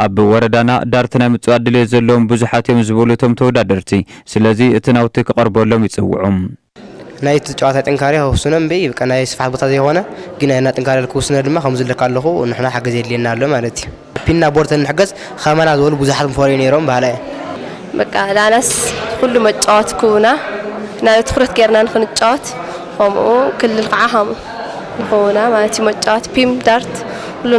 ኣብ ወረዳና ዳርትና ምጽዋት ድሌት ዘለዎም ብዙሓት እዮም ዝበሉ እቶም ተወዳደርቲ ስለዚ እቲ ናውቲ ክቐርበሎም ይጽውዑም ናይት ጨዋታ ጥንካሬ ወስነን በይ በቃ ናይ ስፋት ቦታ ዘይሆነ ግን አይና ጥንካሬ ልኩስነ ድማ ከምዝ ልካለኹ ንሕና ሓገዝ የድልየና ኣሎ ማለት እዩ ፒና ቦርድ ንሕገዝ ከመና ዝበሉ ብዙሓት ምፈሪ ነይሮም ባህላይ በቃ ላናስ ኩሉ መጫወት ኩና ናይ ትኩረት ገርና ንክንጫወት ከምኡ ክልል ከዓ ከም ንኾና ማለት መጫወት ፒም ዳርት ሁሉ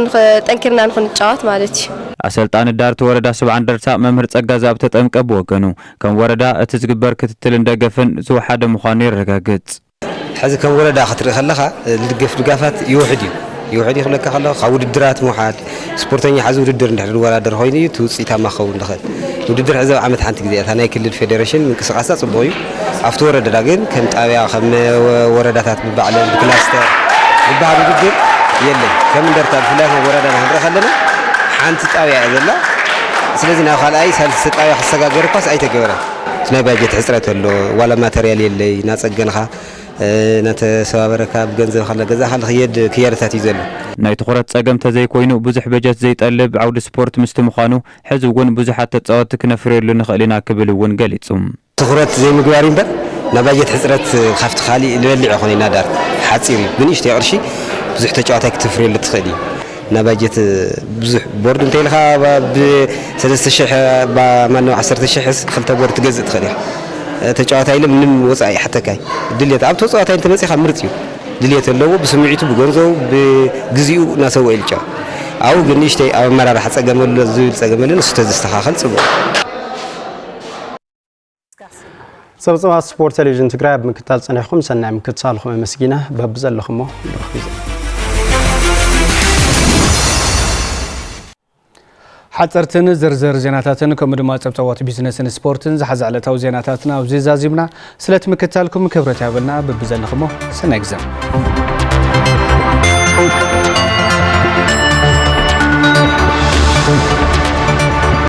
ጠንኪርና ንክንጫወት ማለት እዩ ኣሰልጣኒ ዳርት ወረዳ 70 እንደርታ መምህር ጸጋዛ ኣብ ተጠምቀ ብወገኑ ከም ወረዳ እቲ ዝግበር ክትትል እንደገፍን ዝወሓደ ምዃኑ ይረጋግጽ ሕዚ ከም ወረዳ ክትርኢ ከለኻ ልድገፍ ድጋፋት ይውሕድ ይኽለካ ከለኻ ካብ ውድድራት ምውሓድ ስፖርተኛ ሓዚ ውድድር እንድሕር ወራደር ኮይኑ እዩ ውፅኢታማ ክኸውን ንኽእል ውድድር ሕዚ ዓመት ሓንቲ ግዜ እታ ናይ ክልል ፌዴሬሽን ምንቅስቓሳ ጽቡቕ እዩ ኣብቲ ወረዳ ግን ከም ጣብያ ከም ወረዳታት ብባዕለን ብክላስተር ዝበሃል ውድድር የለን ከም እንደርታ ብፍላይ ወረዳ ንርኢ ከለና ሓንቲ ጣብያ ዘላ ስለዚ ናብ ካልኣይ ሳልሲ ጣብያ ክሰጋገር ኳስ ኣይተገበረ ናይ ባጀት ሕፅረት ኣሎ ዋላ ማተርያል የለይ ናፀገንኻ ናተሰባበረካ ብገንዘብ ካለ ገዛ ካለ ክየርታት እዩ ዘሎ ናይ ትኹረት ጸገም ተዘይኮይኑ ብዙሕ በጀት ዘይጠልብ ዓውዲ ስፖርት ምስቲ ምዃኑ ሕዚ እውን ብዙሓት ተጻወትቲ ክነፍርየሉ ንኽእል ኢና ክብል እውን ገሊጹ ትኹረት ዘይምግባር እምበር ናብ ባጀት ሕፅረት ካብቲ ካሊእ ልበልዕ ይኾነ ኢና ዳር ሓፂር እዩ ብንእሽተይ ቅርሺ ብዙሕ ተጫዋታይ ክትፍርየሉ ትኽእል እዩ ናብ ባጀት ብዙሕ ቦርድ እንተይልኻ ብ3000 ማነው 10000 ክልተ ቦርድ ትገዝእ ትኽእል ኢኻ ተጫዋታይ ኢለ ምንም ወፃኢ ሓተካይ ድልየት ኣብ ተጫዋታይ እንተመፂኻ ምርጥ እዩ ድልየት ኣለዎ ብስምዒቱ ብገንዘቡ ብግዚኡ ናሰውኡ ኢልጫ ኣው ግን ንእሽተይ ኣብ ኣመራርሓ ፀገመሉ ዝብል ፀገመሉ ንሱ ተዘስተኻኸል ጽቡቕ ፀብፀባት ስፖርት ቴሌቪዥን ትግራይ ኣብ ምክትታል ፀኒሕኩም ሰናይ ምክትታልኩም መስጊና በብዘለኹም ንረኽብ ሓፀርትን ዝርዝር ዜናታትን ከምኡ ድማ ፀብፀባት ቢዝነስን ስፖርትን ዝሓዘ ዕለታዊ ዜናታትና ኣብዚ ዛዚምና ስለትምክትታልኩም ክብረት ያበልና በብዘለኹም ሰናይ ግዜ